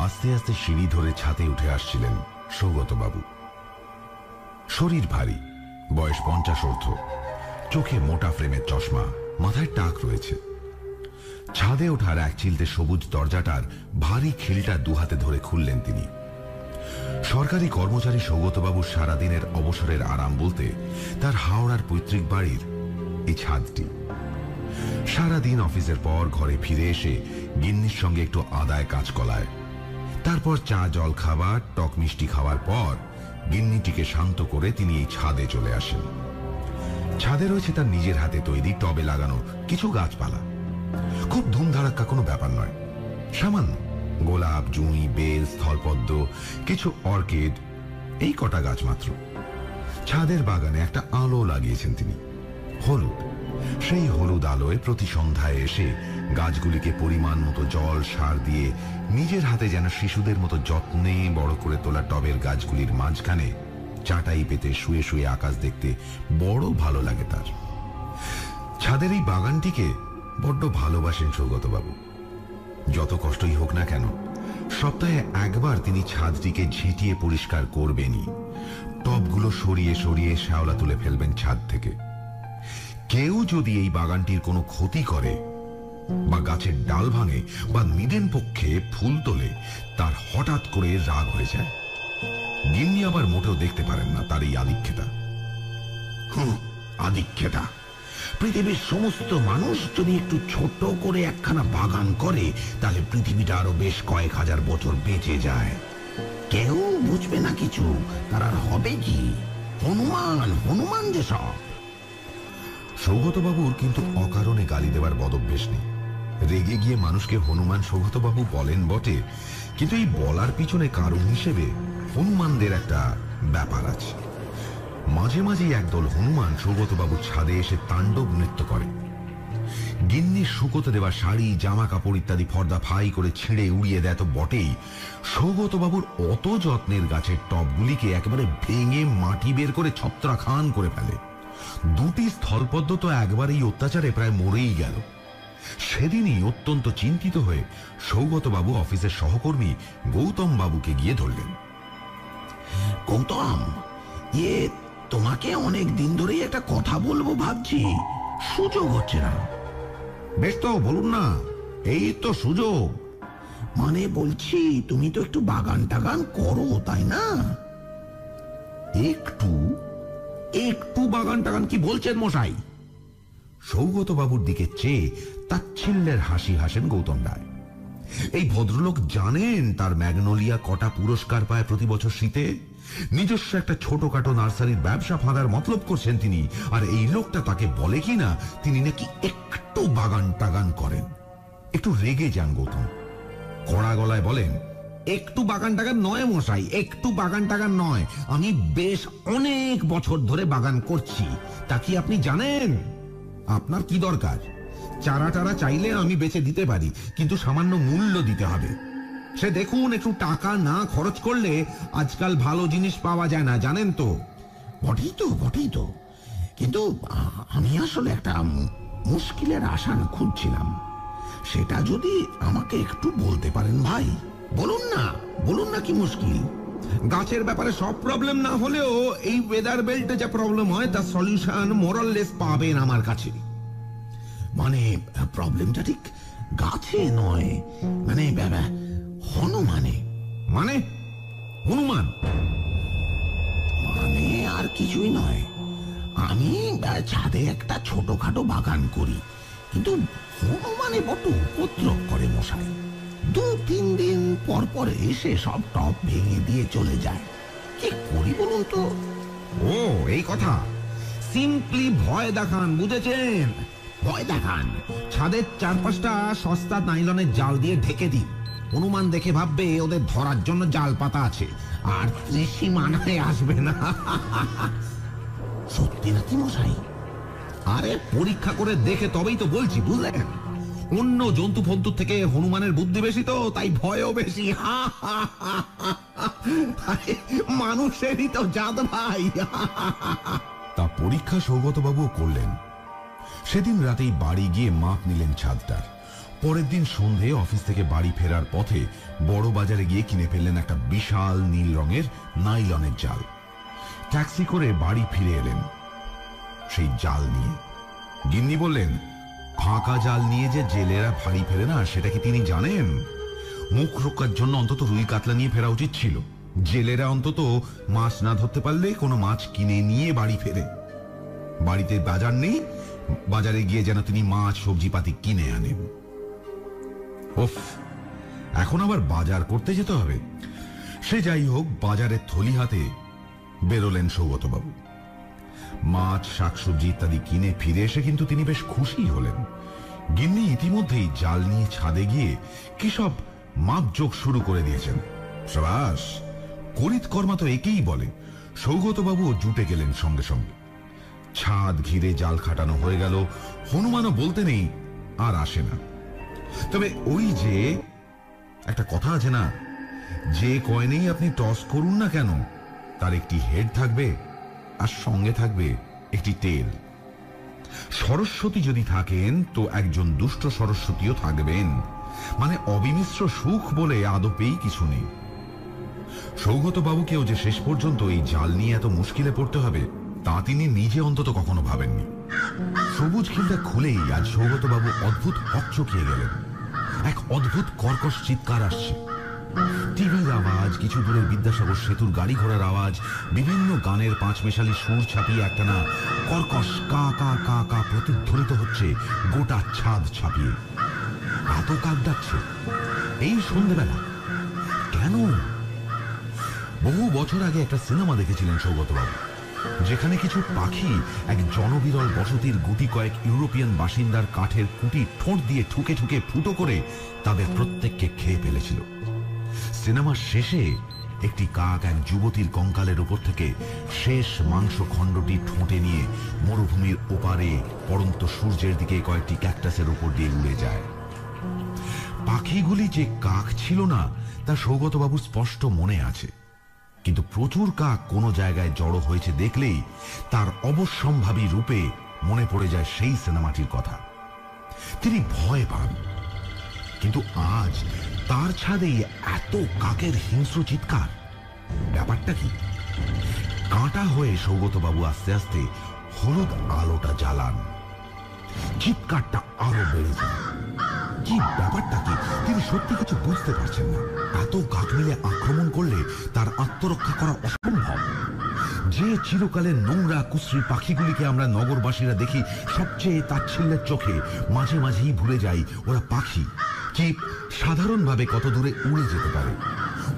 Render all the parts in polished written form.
আস্তে আস্তে সিঁড়ি ধরে ছাদে উঠে আসছিলেন সৌগতবাবু। শরীর ভারী, বয়স 50 ঊর্ধ্ব, চোখে মোটা ফ্রেমের চশমা, মাথায় টাক রয়েছে। ছাদে ওঠার এক চিলতে সবুজ দরজাটার ভারী খিলটা দুহাতে ধরে খুললেন তিনি। সরকারি কর্মচারী সৌগতবাবুর সারাদিনের অবসরের আরাম বলতে তার হাওড়ার পৈতৃক বাড়ির এই ছাদটি। সারাদিন অফিসের পর ঘরে ফিরে এসে গিন্নির সঙ্গে একটু আদায় কাঁচকলায়, তারপর চা জল খাবার, টক মিষ্টি খাওয়ার পর গিন্নিটিকে শান্ত করে তিনি এই ছাদে চলে আসেন। ছাদে রয়েছে তার নিজের হাতে তৈরি টবে লাগানো কিছু গাছপালা। খুব ধুমধাড়াক্কা কোনো ব্যাপার নয়, সামান্য গোলাপ, জুঁই, বেল, স্থলপদ্ম, কিছু অর্কিড, এই কটা গাছ মাত্র। ছাদের বাগানে একটা আলো লাগিয়েছেন তিনি, হলুদ। সেই হলুদ আলোয় প্রতি সন্ধ্যায় এসে গাছগুলিকে পরিমাণ মতো জল সার দিয়ে নিজের হাতে যেন শিশুদের মতো যত্নে বড় করে তোলা টবের গাছগুলির মাঝখানে চাটাই পেতে শুয়ে শুয়ে আকাশ দেখতে বড় ভালো লাগে তার। ছাদের এই বাগানটিকে বড্ড ভালোবাসেন সৌগতবাবু। যত কষ্টই হোক না কেন, সপ্তাহে একবার তিনি ছাদটিকে ঝেঁটিয়ে পরিষ্কার করবেনই। টবগুলো সরিয়ে সরিয়ে শ্যাওলা তুলে ফেলবেন ছাদ থেকে। কেউ যদি এই বাগানটির কোনো ক্ষতি করে বা গাছের ডাল ভাঙে বা নিদেন পক্ষে ফুল তোলে, তার হঠাৎ করে রাগ হয়ে যায়। গিন্নি আবার মোটেও দেখতে পারেন না তার এই আদিক্ষেতা। আদিক্ষেতা! পৃথিবীর সমস্ত মানুষ যদি একটু ছোট করে একখানা বাগান করে, তাহলে পৃথিবীটা আরো বেশ কয়েক হাজার বছর বেঁচে যায়। কেউ বুঝবে না কিছু, তার আর হবে কি? হনুমান হনুমান যে সব। সৌগতবাবুর কিন্তু অকারণে গালি দেওয়ার বদভ্যেস নেই। রেগে গিয়ে মানুষকে হনুমান সৌগতবাবু বলেন বটে, কিন্তু এই বলার পিছনে কারণ হিসেবে হনুমানদের একটা ব্যাপার আছে। মাঝে মাঝেই একদল হনুমান সৌগতবাবুর ছাদে এসে তাণ্ডব নৃত্য করে। গিন্নির শুকোতে দেওয়া শাড়ি, জামা কাপড় ইত্যাদি ফর্দা ফাই করে ছিঁড়ে উড়িয়ে দেয় তো বটেই, সৌগতবাবুর অত যত্নের গাছের টবগুলিকে একেবারে ভেঙে মাটি বের করে ছত্রাখান করে ফেলে। দুটি স্থলপদ্ম তো একবার এই অত্যাচারে প্রায় মরেই গেল। সেদিনই অত্যন্ত চিন্তিত হয়ে সৌগতবাবু অফিসের সহকর্মী গৌতম বাবুকে গিয়ে ধরলেন। গৌতম, তোমাকে অনেক দিন ধরেই একটা কথা বলবো ভাবছি, সুযোগ হচ্ছে না। বেশ তো বলুন না, এই তো সুযোগ। মানে বলছি, তুমি তো একটু বাগান টাগান করো, তাই না? একটু একটু বাগান টাগান কি বলছেন মশাই? সৌগতবাবুর দিকে চেয়ে তাচ্ছিল্যের হাসি হাসেন গৌতম রায়। এই ভদ্রলোক জানেন তার ম্যাগনোলিয়া কটা পুরস্কার পায় প্রতি বছর শীতে। নিজস্ব একটা ছোটখাটো নার্সারির ব্যবসা ফাঁদার মতলব করছেন তিনি, আর এই লোকটা তাকে বলে কিনা তিনি নাকি একটু বাগান টাগান করেন। একটু রেগে যান গৌতম, কড়া গলায় বলেন, একটু বাগান টাগান নয় মশাই, একটু বাগান টাগান নয়, আমি বেশ অনেক বছর ধরে বাগান করছি। তা কি আপনি জানেন? আপনার কি দরকার? চারা টারা চাইলে আমি বেচে দিতে পারি, কিন্তু সামান্য মূল্য দিতে হবে। সে দেখুন, একটু টাকা না খরচ করলে আজকাল ভালো জিনিস পাওয়া যায় না, জানেন তো। বটেই তো, কিন্তু আমি আসলে একটা মুশকিলের আসান খুঁজছিলাম। সেটা যদি আমাকে একটু বলতে পারেন ভাই। বলুন না কি মুশকিল? গাছের ব্যাপারে সব প্রবলেম না হলেও এই ওয়েদার বেল্টে যা প্রবলেম হয় তার সলিউশন মোরাললেস পাবেন আমার কাছে। মানে প্রবলেমটা ঠিক গাছে নয়, মানে হনুমানে। মানে হনুমান মানে আর কিছুই নয়। আমি ছাদে একটা ছোটখাটো বাগান করি, কিন্তু হনুমানে বড় উপদ্রব করে মশাই। 2-3 দিন পর পর এসে সব টব ভেঙে দিয়ে চলে যায়। কি করি বলুন তো? ও এই কথা, সিম্পলি ভয় দেখান, বুঝেছেন? ভয় দেখান? ছাদের 4-5টা সস্তা নাইলনের জাল দিয়ে ঢেকে দিন। হনুমান দেখে ভাববে ওদের ধরার জন্য জাল পাতা আছে, আর ত্রিসীমানায় আসবে না। সত্যি নাকি মশাই? আরে পরীক্ষা করে দেখে তবেই তো বলছি, বুঝলেন? অন্য জন্তু ফন্তুর থেকে হনুমানের বুদ্ধি বেশি, তো তাই ভয়ও বেশি। মানুষেরই তো জাত ভাই। তা পরীক্ষা সৌগতবাবুও করলেন। সেদিন রাতেই বাড়ি গিয়ে মাপ নিলেন ছাদটার। পরের দিন সন্ধে অফিস থেকে বাড়ি ফেরার পথে বড় বাজারে গিয়ে কিনে ফেললেন একটা বিশাল নীল রঙের নাইলনের জাল। ট্যাক্সি করে বাড়ি ফিরে এলেন সেই জাল নিয়ে। গিন্নি বললেন, ফাঁকা জাল নিয়ে যে জেলেরা বাড়ি ফেরে না সেটা কি তিনি জানেন? মুখ রক্ষার জন্য অন্তত রুই কাতলা নিয়ে ফেরা উচিত ছিল। জেলেরা অন্তত মাছ না ধরতে পারলে কোনো মাছ কিনে নিয়ে বাড়ি ফেরে। বাড়িতে বাজার নেই, বাজারে গিয়ে যেন তিনি মাছ সবজিপাতি কিনে আনেন। ওফ, এখন আবার বাজার করতে যেতে হবে। সে যাই হোক, বাজারের থলি হাতে বেরোলেন সৌগতবাবু। মাছ শাকসবজি ইত্যাদি কিনে ফিরে এসে কিন্তু তিনি বেশ খুশি হলেন। গিন্নি ইতিমধ্যেই জাল নিয়ে ছাদে গিয়ে কি সব মাপজোক শুরু করে দিয়েছেন। সাবাস, করিত কর্মা তো একেই বলে। সৌগতবাবু জুটে গেলেন সঙ্গে সঙ্গে। ছাদ ঘিরে জাল খাটানো হয়ে গেল। হনুমানও বলতে নেই আর আসে না। তবে ওই যে একটা কথা আছে না, যে কয়েনেই আপনি টস করুন না কেন তার একটি হেড থাকবে আর সঙ্গে থাকবে একটি টেল। সরস্বতী যদি থাকেন তো একজন দুষ্ট সরস্বতীও থাকবেন। মানে অবিমিশ্র সুখ বলে আদপেই কিছু নেই। সৌগত বাবুকেও যে শেষ পর্যন্ত এই জাল নিয়ে এত মুশকিলে পড়তে হবে তা তিনি নিজে অন্তত কখনো ভাবেননি। সবুজ খিলটা খুলেই আজ সৌগত বাবু অদ্ভুত হকচকিয়ে গেলেন। এক অদ্ভুত কর্কশ চিৎকার আসছে। টিভির আওয়াজ, কিছু দূরের বিদ্যাসাগর সেতুর গাড়ি ঘোড়ার আওয়াজ, বিভিন্ন গানের পাঁচমেশালি সুর ছাপিয়ে একটা না কর্কশ কা কা কা কা প্রতিধ্বনিত হচ্ছে গোটা ছাদ ছাপিয়ে। এত কাক ডাকছে এই সন্ধ্যেবেলা কেন? বহু বছর আগে একটা সিনেমা দেখেছিলেন সৌগতবাবু, যেখানে কিছু পাখি এক জনবিরল বসতির গুটি কয়েক ইউরোপিয়ান বাসিন্দার কাঠের কুটি ঠোঁট দিয়ে ঠুকে ঠুকে ফুটো করে তাদের প্রত্যেককে খেয়ে ফেলেছিল। সিনেমার শেষে একটি কাক এক যুবতীর কঙ্কালের উপর থেকে শেষ মাংস খণ্ডটি ঠোঁটে নিয়ে মরুভূমির ওপারে পড়ন্ত সূর্যের দিকে কয়েকটি ক্যাকটাসের উপর দিয়ে উড়ে যায়। পাখিগুলি যে কাক ছিল না তা সৌগতবাবুর স্পষ্ট মনে আছে, কিন্তু প্রচুর কাক কোনো জায়গায় জড়ো হয়েছে দেখলেই তার অবশ্যম্ভাবী রূপে মনে পড়ে যায় সেই সিনেমাটির কথা। তিনি ভয় পান, কিন্তু আজ তার ছাদে এত কাকের হিংস্র চিৎকার, ব্যাপারটা কি? কাঁটা হয়ে সৌগতবাবু আস্তে আস্তে হলুদ আলোটা জ্বালান। চিৎকারটা আরো বেড়ে যায়। কি ব্যাপারটা কি তিনি সত্যি কিছু বুঝতে পারছেন না। এত কাক মিলে আক্রমণ করলে তার আত্মরক্ষা করা অসম্ভব। যে চিরকালের নোংরা কুশ্রী পাখিগুলিকে আমরা নগরবাসীরা দেখি সবচেয়ে তাচ্ছিল্যের চোখে, মাঝে মাঝেই ভুলে যাই ওরা পাখি, কি সাধারণভাবে কত দূরে উড়ে যেতে পারে।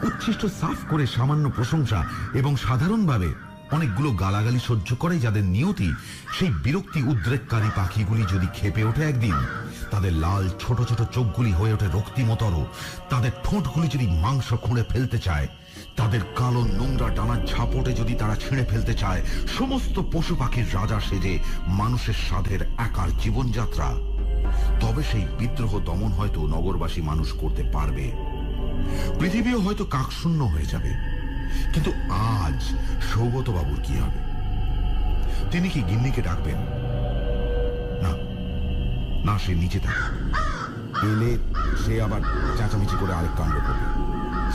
উচ্ছিষ্ট সাফ করে সামান্য প্রশংসা এবং সাধারণভাবে অনেকগুলো গালাগালি সহ্য করে যাদের নিয়তি সেই বিরক্তি উদ্রেককারী পাখিগুলি যদি খেপে ওঠে একদিন, তাদের লাল ছোট ছোট চোখগুলি হয়ে ওঠে রক্তিমতর, তাদের ঠোঁটগুলি যদি মাংস খুঁড়ে ফেলতে চায়, তাদের কালো নোংরা ডানার ঝাপটে যদি তারা ছিঁড়ে ফেলতে চায় সমস্ত পশু পাখির রাজা সেজে মানুষের সাধের একার জীবনযাত্রা, তবে সেই বিদ্রোহ দমন হয়তো নগরবাসী মানুষ করতে পারবে। পৃথিবীও হয়তো কাকশূন্য হয়ে যাবে। কিন্তু আজ সৌগতবাবুর কি হবে? তিনি কি গিন্নিকে ডাকবেন? না না, সে নিচে থাকে। এলে সে আবার চেঁচামেচি করে আরেক কাণ্ড করবে।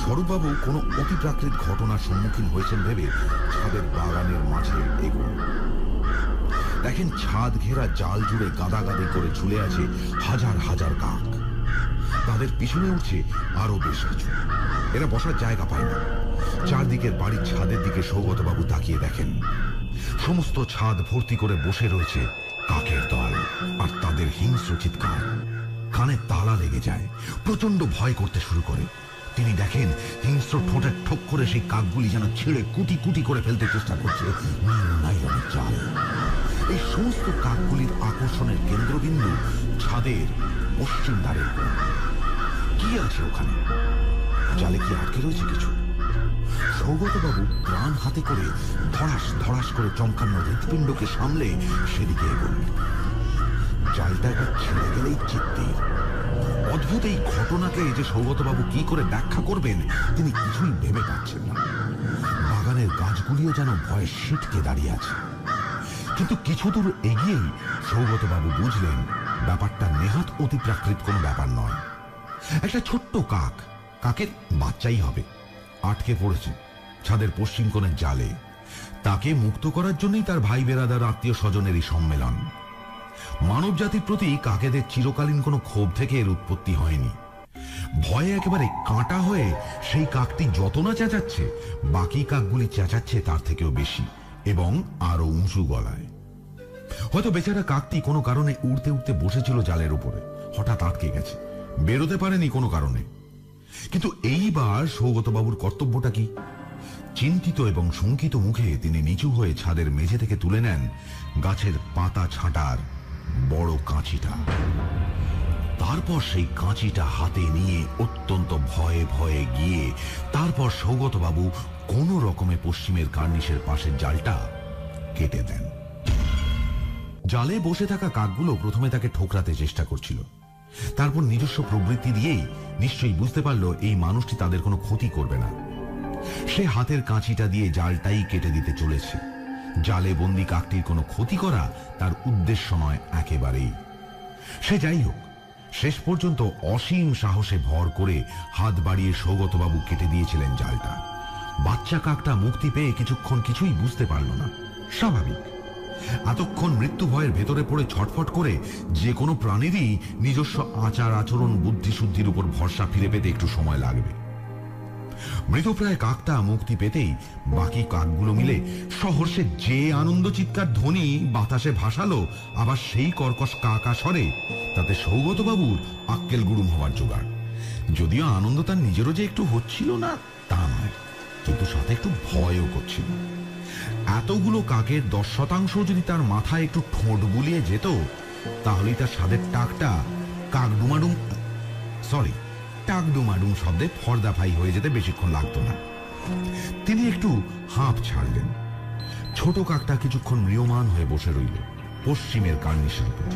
স্বরূপবাবু কোনো অতিপ্রাকৃত ঘটনার সম্মুখীন হয়েছেন ভেবে ছাদের বাগানের মাঝে এগোন। দেখেন ছাদ ঘেরা জাল জুড়ে গাদাগাদি করে ঝুলে আছে হাজার হাজার কাক। তাদের পিছনে উঠছে আরো বেশ কিছু। এরা বসার জায়গা পায় না। চারদিকের বাড়ির ছাদের দিকে সৌগতবাবু তাকিয়ে দেখেন সমস্ত ছাদ ভর্তি করে বসে রয়েছে কাকের দল, আর তাদের হিংস্র চিৎকার কানে তালা লেগে যায়। প্রচন্ড ভয় করতে শুরু করে। তিনি দেখেন হিংস্র ঠোঁটের ঠোক করে সেই কাকগুলি যেন ছিঁড়ে কুটি কুটি করে ফেলতে চেষ্টা করছে নাইলনের জাল। এই সমস্ত কাকগুলির আকর্ষণের কেন্দ্রবিন্দু ছাদের পশ্চিম ধারের কোণ। কি আছে ওখানে? জালে কি আটকে রয়েছে কিছু? সৌগতবাবু প্রাণ হাতে করে ধড়াস ধড়াস করে চমকানো হৃৎপিণ্ডকে সামলে সেদিকে এগোন। জালটা একবার ছেড়ে গেলেই চিত্তির। অদ্ভুত এই ঘটনাকে যে সৌগতবাবু কি করে ব্যাখ্যা করবেন তিনি কিছুই ভেবে পাচ্ছেন না। বাগানের গাছগুলিও যেন ভয়ে সিটকে দাঁড়িয়ে আছে। কিন্তু কিছু দূর এগিয়েই সৌগতবাবু বুঝলেন ব্যাপারটা নেহাত অতি প্রাকৃত কোনো ব্যাপার নয়। একটা ছোট্ট কাকের বাচ্চাই হবে, আটকে পড়েছে ছাদের পশ্চিম কোণের জালে। তাকে মুক্ত করার জন্যই তার ভাই বেরাদার আত্মীয় স্বজনেরই সম্মেলন। মানব জাতির প্রতি কাকেদের চিরকালীন কোনো ক্ষোভ থেকে এর উৎপত্তি হয়নি। ভয়ে একেবারে কাঁটা হয়ে সেই কাকটি যত না চেঁচাচ্ছে, বাকি কাকগুলি চেঁচাচ্ছে তার থেকেও বেশি এবং আরো উঁচু গলায়। হয়তো বেচারা কাকটি কোনো কারণে উড়তে উড়তে বসেছিল জালের উপরে, হঠাৎ আটকে গেছে, বেরোতে পারেনি কোনো কারণে। কিন্তু এইবার সৌগতবাবুর কর্তব্যটা কি? চিন্তিত এবং শঙ্কিত মুখে তিনি নিচু হয়ে ছাদের মেঝে থেকে তুলে নেন গাছের পাতা ছাঁটার বড় কাঁচিটা। তারপর সেই কাঁচিটা হাতে নিয়ে অত্যন্ত ভয়ে ভয়ে গিয়ে তারপর সৌগতবাবু কোন রকমে পশ্চিমের কার্নিশের পাশের জালটা কেটে দেন। জালে বসে থাকা কাকগুলো প্রথমে তাকে ঠোকরাতে চেষ্টা করছিল, তারপর নিজস্ব প্রবৃত্তি দিয়েই নিশ্চয়ই বুঝতে পারল এই মানুষটি তাদের কোনো ক্ষতি করবে না। সে হাতের কাঁচিটা দিয়ে জালটাই কেটে দিতে চলেছে। জালে বন্দি কাকটির কোনো ক্ষতি করা তার উদ্দেশ্য নয় একেবারেই। সে যাই হোক, শেষ পর্যন্ত অসীম সাহসে ভর করে হাত বাড়িয়ে সৌগতবাবু কেটে দিয়েছিলেন জালটা। বাচ্চা কাকটা মুক্তি পেয়ে কিছুক্ষণ কিছুই বুঝতে পারল না। স্বাভাবিক, এতক্ষণ মৃত্যু ভয়ের ভেতরে পড়ে ছটফট করে যে কোনো প্রাণীরই নিজস্ব আচার আচরণ বুদ্ধিশুদ্ধির উপর ভরসা ফিরে পেতে একটু সময় লাগবে। মৃতপ্রায় কাকটা মুক্তি পেতেই বাকি কাকগুলো মিলে সহর্ষে যে আনন্দ চিৎকার ধ্বনি বাতাসে ভাসালো, আবার সেই কর্কশ কাকা স্বরে, তাতে সৌগতবাবুর আক্কেল গুড়ুম হওয়ার জোগাড়। যদিও আনন্দ তার নিজেরও যে একটু হচ্ছিল না তা নয়, কিন্তু সাথে একটু ভয়ও করছিল। এতগুলো কাকের 10% যদি তার মাথায় একটু ঠোঁট বুলিয়ে যেত, তাহলেই তার স্বাদের টাকটা টাকডুমাডুম শব্দে ফর্দাফাই হয়ে যেতে বেশিক্ষণ লাগতো না। তিনি একটু হাঁপ ছাড়লেন। ছোট কাকটা কিছুক্ষণ ম্রিয়মান হয়ে বসে রইল পশ্চিমের কার্নিশের উপর,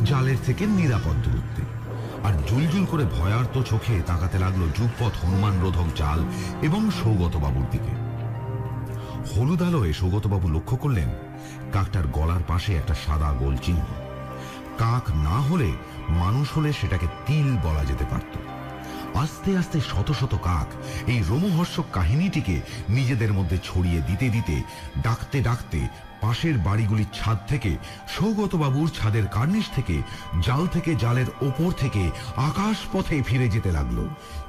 জালের থেকে নিরাপদ দূরত্বে, আর জুলজুল করে ভয়ার্ত চোখে তাকাতে লাগলো যুগপথ হনুমান রোধক জাল এবং সৌগতবাবুর দিকে। হলুদ আলোয় সৌগতবাবু লক্ষ্য করলেন কাকটার গলার পাশে একটা সাদা গোল চিহ্ন। কাক না হলে মানুষ হলে সেটাকে তিল বলা যেতে পারত। আস্তে আস্তে শত শত কাক এই রোমহর্ষক কাহিনীটিকে নিজেদের মধ্যে ছড়িয়ে দিতে দিতে ডাকতে ডাকতে পাশের বাড়িগুলির ছাদ থেকে, সৌগতবাবুর ছাদের কার্নিশ থেকে, জাল থেকে, জালের ওপর থেকে আকাশ পথে ফিরে যেতে লাগলো।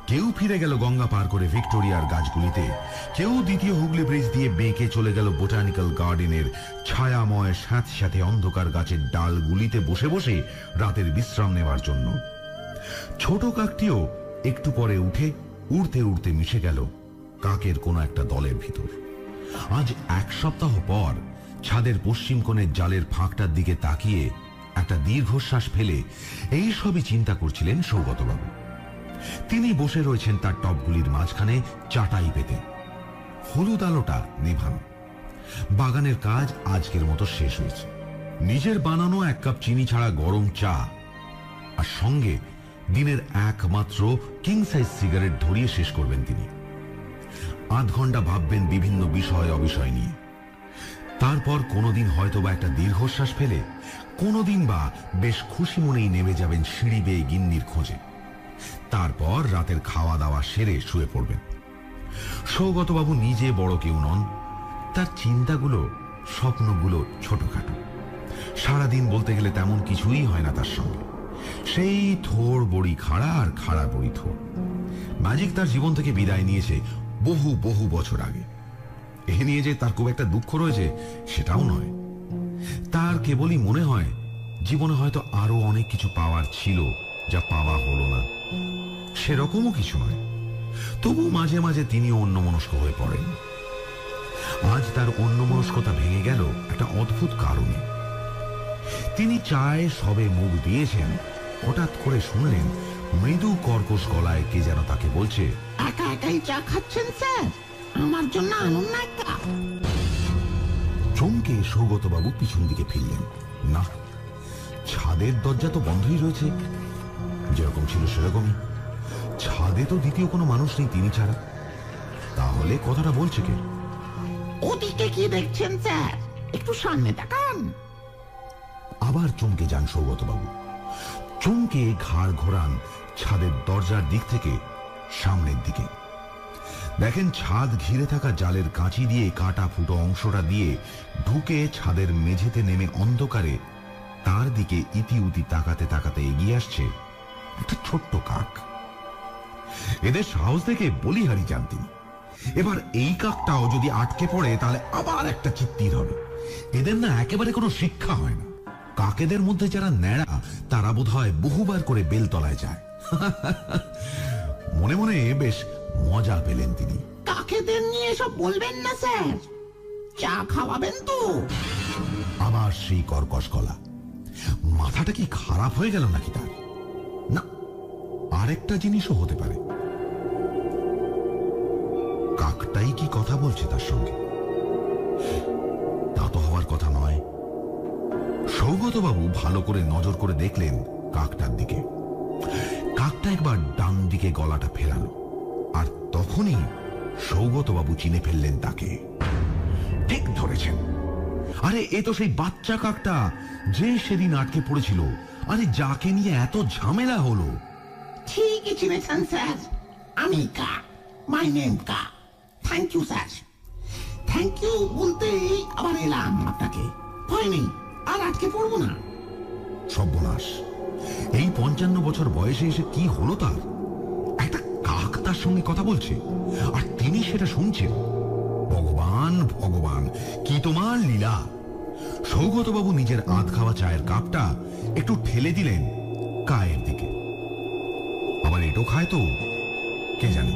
কেউ ফিরে গেল গঙ্গা পার করে ভিক্টোরিয়ার গাছগুলিতে, কেউ দ্বিতীয় হুগলি ব্রিজ দিয়ে বেঁকে চলে গেল বোটানিক্যাল গার্ডেনের ছায়াময় স্যাঁতস্যাঁতে অন্ধকার গাছের ডালগুলিতে বসে বসে রাতের বিশ্রাম নেওয়ার জন্য। ছোট কাকটিও একটু পরে উঠে উড়তে উড়তে মিশে গেল কাকের কোনো একটা দলের ভিতর। আজ 1 সপ্তাহ পর ছাদের পশ্চিম কোণের জালের ফাঁকটার দিকে তাকিয়ে একটা দীর্ঘশ্বাস ফেলে এই সবই চিন্তা করছিলেন সৌগতবাবু। তিনি বসে রয়েছেন তার টবগুলির মাঝখানে চাটাই পেতে। হলুদ আলোটা নেভানো। বাগানের কাজ আজকের মতো শেষ হয়েছে। নিজের বানানো 1 কাপ চিনি ছাড়া গরম চা আর সঙ্গে দিনের একমাত্র কিং সাইজ সিগারেট ধরিয়ে শেষ করবেন তিনি। 8 ঘন্টা ভাববেন বিভিন্ন বিষয় অবিষয় নিয়ে। তারপর কোনোদিন হয়তোবা একটা দীর্ঘশ্বাস ফেলে কোনোদিন বা বেশ খুশি মনেই নেমে যাবেন সিঁড়ি বেয়ে গিন্নির খোঁজে। তারপর রাতের খাওয়া দাওয়া সেরে শুয়ে পড়বেন। সৌগতবাবু নিজে বড় কেউ নন, তার চিন্তাগুলো, স্বপ্নগুলো ছোটখাটো। সারাদিন বলতে গেলে তেমন কিছুই হয় না তার সঙ্গে। সেই থোড় বড়ি খাড়া আর খাড়া বড়ি থোড়। ম্যাজিক তার জীবন থেকে বিদায় নিয়েছে বহু বহু বছর আগে। এ নিয়ে যে তার খুব একটা দুঃখ রয়েছে সেটাও নয়। তার কেবলই মনে হয় জীবনে হয়তো আরো অনেক কিছু পাওয়ার ছিল যা পাওয়া হলো না। সেরকমও কিছু নয়, তবু মাঝে মাঝে তিনিও অন্যমনস্ক হয়ে পড়েন। আজ তার অন্যমনস্কতা ভেঙে গেল একটা অদ্ভুত কারণে। তিনি চায়ে সবে মুখ দিয়েছেন, হঠাৎ করে শুনলেন মৃদু কর্কশ গলায় কে যেন তাকে বলছে, একা একাই চা খাচ্ছেন স্যার? আমার জন্য আনুন না একটা। চমকে সৌগতবাবু পিছন দিকে ফিরলেন। না, ছাদের দরজা তো বন্ধই রয়েছে, যেরকম ছিল সেরকমই। ছাদে তো দ্বিতীয় কোনো মানুষ নেই তিনি ছাড়া। তাহলে কথাটা বলছে কে? ওদিকে কি দেখছেন স্যার? একটু সামনে তাকান। আবার চমকে যান সৌগতবাবু। চমকে ঘাড় ঘোরান ছাদের দরজার দিক থেকে সামনের দিকে। দেখেন ছাদ ঘিরে থাকা জালের কাঁচি দিয়ে কাটা ফুটো অংশটা দিয়ে ঢুকে ছাদের মেঝেতে নেমে অন্ধকারে তার দিকে ইতি উতি তাকাতে তাকাতে এগিয়ে আসছে একটা ছোট্ট কাক। এদের সাহস দেখে বলিহারি যান তিনি। এবার এই কাকটাও যদি আটকে পড়ে তাহলে আবার একটা চিত্তির হবে। এদের না একেবারে কোনো শিক্ষা হয় না। কাকেদের মধ্যে যারা ন্যাড়া তারা বোধ হয় বহুবার করে বেলতলায় যায়। মনে মনে বেশ মজা পেলেন তিনি। কাকেদের নিয়ে সব বলবেন না স্যার, চা খাওয়াবেন তো? আবার সেই কর্কশ গলা। মাথাটা কি খারাপ হয়ে গেল নাকি তার? না, আরেকটা জিনিসও হতে পারে। কাকটাই কি কথা বলছে তার সঙ্গে? তা তো হওয়ার কথা নয়। সৌগতবাবু ভালো করে নজর করে দেখলেন কাকটার দিকে। কাকটা একবার ডান দিকে গলাটা ফেরালো, আর তখনই সৌগতবাবু চিনে ফেললেন তাকে। ঠিক ধরেছেন, আরে এ তো সেই বাচ্চা কাকটা যে সেদিন আটকে পড়েছিল, আরে যাকে নিয়ে এত ঝামেলা হলো। ঠিকই চিনেছেন স্যার, আমি কা, মাই নেম কা। Thank you sir. Thank you বলতেই আবার এলাম আপনাকে। ভয় নেই, আর আটকে পড়বো না। সর্বনাশ, এই 55 বছর বয়সে এসে কি হলো তার? একটা কাক তার সঙ্গে কথা বলছে আর তিনি সেটা শুনছেন। ভগবান ভগবান, কি তোমার লীলা! সৌগতবাবু নিজের আধ খাওয়া চায়ের কাপটা একটু ঠেলে দিলেন কায়ের দিকে। আবার এটো খায় তো কে জানে,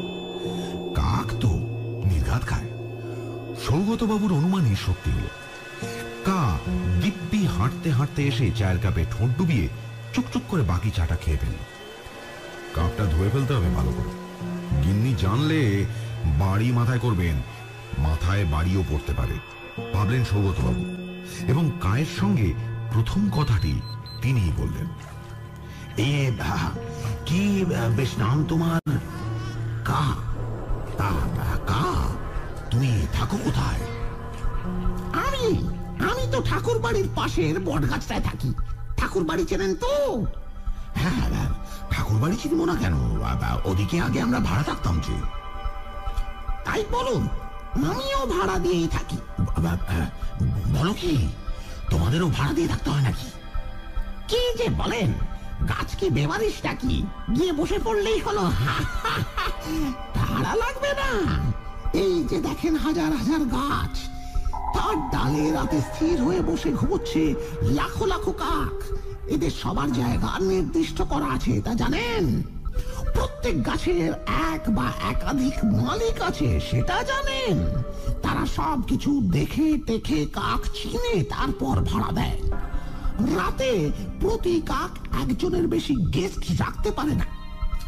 কাক তো নির্ঘাত খায়। সৌগতবাবুর অনুমানই সত্যি হল। কা দিব্যি হাঁটতে হাঁটতে এসে চায়ের কাপে ঠোঁট ডুবিয়ে চুকচুক করে বাকি চাটা খেয়ে ফেলল। কাপটা ধুয়ে ফেলতে হবে ভালো করে। গিন্নি জানলে বাড়ি মাথায় করবেন, মাথায় বাড়িও পড়তে পারে ভাবলেন সৌগতবাবু, এবং কায়ের সঙ্গে প্রথম কথাটি তিনিই বললেন। এ কি বেশ নাম তোমার? কা। কা, তুমি থাকো কোথায়? আমি আমি তো ঠাকুর বাড়ির পাশের বট গাছটায় থাকি। ঠাকুর বাড়ি চেনেন তো? হ্যাঁ, ঠাকুর বাড়ি চিনবো না কেন? ওদিকে আগে আমরা ভাড়া থাকতাম যে। তাই বলুন, আমিও ভাড়া দিয়েই থাকি। বলো কি, তোমাদেরও ভাড়া দিয়ে থাকতে হয় নাকি? কি যে বলেন, গাছ কি বেমারিস নাকি? গিয়ে বসে পড়লেই হলো। ভাড়া লাগবে না। এই যে দেখেন হাজার হাজার গাছ, তার ডালে রাতে স্থির হয়ে বসে ঘুমোচ্ছে লাখো লাখো কাক। এদের সবার জায়গা নির্দিষ্ট করা আছে, তা জানেন? প্রত্যেক গাছের এক বা একাধিক মালিক আছে, সেটা জানেন? তারা সব কিছু দেখে টেখে কাক চিনে তারপর ভাড়া দেয়। রাতে প্রতি কাক একজনের বেশি গেস্ট রাখতে পারে না।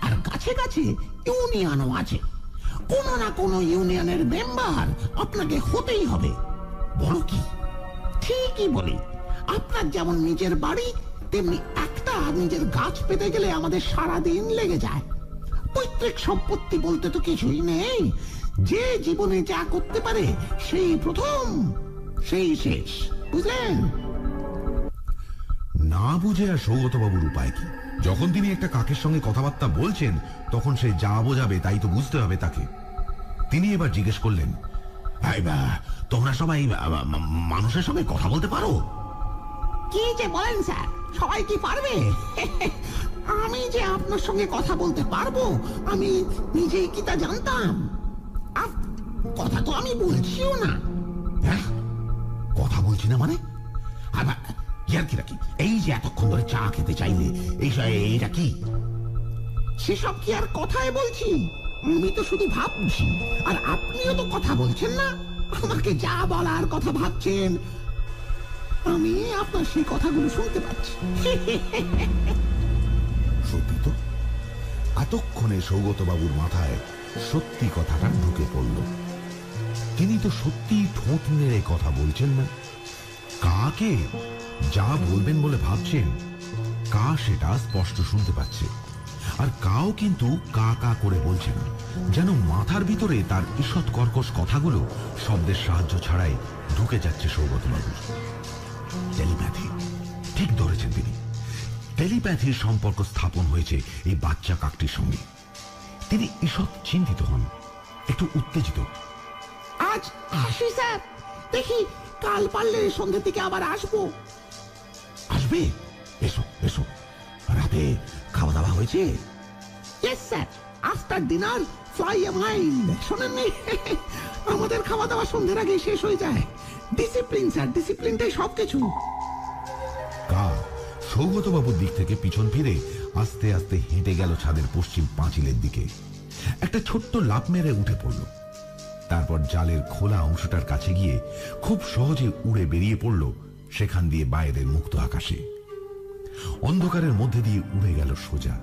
আর গাছে গাছে ইউনিয়নও আছে। কোনো না কোনো ইউনিয়নের মেম্বার আপনাকে হতেই হবে। বলো কি, ঠিকই বলি। আপনার যেমন নিজের বাড়ি, তেমনি একটা নিজের গাছ পেতে গেলে আমাদের সারা দিন লেগে যায়। পৈতৃক সম্পত্তি বলতে তো কিছুই নেই। যে জীবনে যা করতে পারে সেই প্রথম, সেই শেষ, বুঝলেন? না বুঝে আর সৌগতবাবুর উপায় কি? যখন তিনি একটা কাকের সঙ্গে কথাবার্তা বলছেন তখন সে যা বোঝাবে তাই তো বুঝতে হবে তাকে। তিনি এবার জিজ্ঞেস করলেন, তোমরা সবাই মানুষের সঙ্গে কথা বলতে পারো? কি যে বলেন স্যার, সবাই কি পারবে? আমি যে আপনার সঙ্গে কথা বলতে পারবো আমি নিজেই কি তা জানতাম? আর কথা তো আমি বলছিও না। কথা বলছি না মানে? এই যে এতক্ষণ ধরে চা খেতে চাইলে এইটা কি? সেসব কি আর কথায় বলছি? আমি তো শুধু ভাবছি, আর আপনিও তো কথা বলছেন না। আমাকে যা বলার কথা ভাবছেন, আমি আপনার সেই কথাগুলো শুনতে পাচ্ছি। সত্যি তো, এতক্ষণে সৌগতবাবুর মাথায় সত্যি কথাটা ঢুকে পড়ল। তিনি তো সত্যি ঠোঁট নেড়ে কথা বলছেন না। কাকে যা বলবেন বলে ভাবছেন, কা সেটা স্পষ্ট শুনতে পাচ্ছে। আর কাও কিন্তু কা কা করে বলছে না, যেন মাথার ভিতরে তার ঈষৎ কর্কশ কথাগুলো শব্দের সাহায্য ছাড়াই ঢুকে যাচ্ছে সৌগতবাবুর। টেলিপ্যাথি, ঠিক ধরেছেন তিনি। টেলিপ্যাথির সম্পর্ক স্থাপন হয়েছে এই বাচ্চা কাকটির সঙ্গে। তিনি ঈষৎ চিন্তিত হন, একটু উত্তেজিত। আজ আসি স্যার, দেখি কাল পারলে সন্ধ্যের দিকে আবার আসবো। আসবে? এসো এসো। রাতে খাওয়া দাওয়া হয়েছে? Yes sir, after dinner fly a mile. শোনেননি, আমাদের খাওয়া দাওয়া সন্ধ্যের আগে শেষ হয়ে যায়। ডিসিপ্লিন স্যার, ডিসিপ্লিনটাই সবকিছু। কাক সৌগতবাবুর দিক থেকে পিছন ফিরে আস্তে আস্তে হেঁটে গেল ছাদের পশ্চিম পাঁচিলের দিকে। একটা ছোট্ট লাফ মেরে উঠে পড়ল। তারপর জালের খোলা অংশটার কাছে গিয়ে খুব সহজে উড়ে বেরিয়ে পড়ল সেখান দিয়ে বাইরের মুক্ত আকাশে। অন্ধকারের মধ্যে দিয়ে উড়ে গেল সোজা,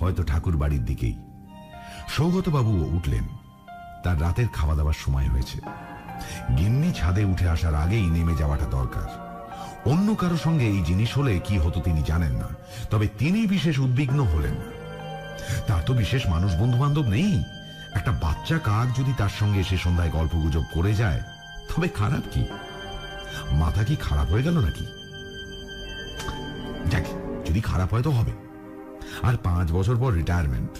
হয়তো ঠাকুর বাড়ির দিকেই। সৌগতবাবুও উঠলেন। তার রাতের খাওয়া দাওয়ার সময় হয়েছে। গিন্নি ছাদে উঠে আসার আগেই নেমে যাওয়াটা দরকার। অন্য কারো সঙ্গে এই জিনিস হলে কি হতো তিনি জানেন না, তবে তিনি বিশেষ উদ্বিগ্ন হলেন না। তার তো বিশেষ মানুষ বন্ধু বান্ধব নেই। একটা বাচ্চা কাক যদি তার সঙ্গে এসে সন্ধ্যায় গল্পগুজব করে যায়, তবে খারাপ কি? মাথা কি খারাপ হয়ে গেল নাকি? যাক, যদি খারাপ হয় তো হবে। আর 5 বছর পর রিটায়ারমেন্ট।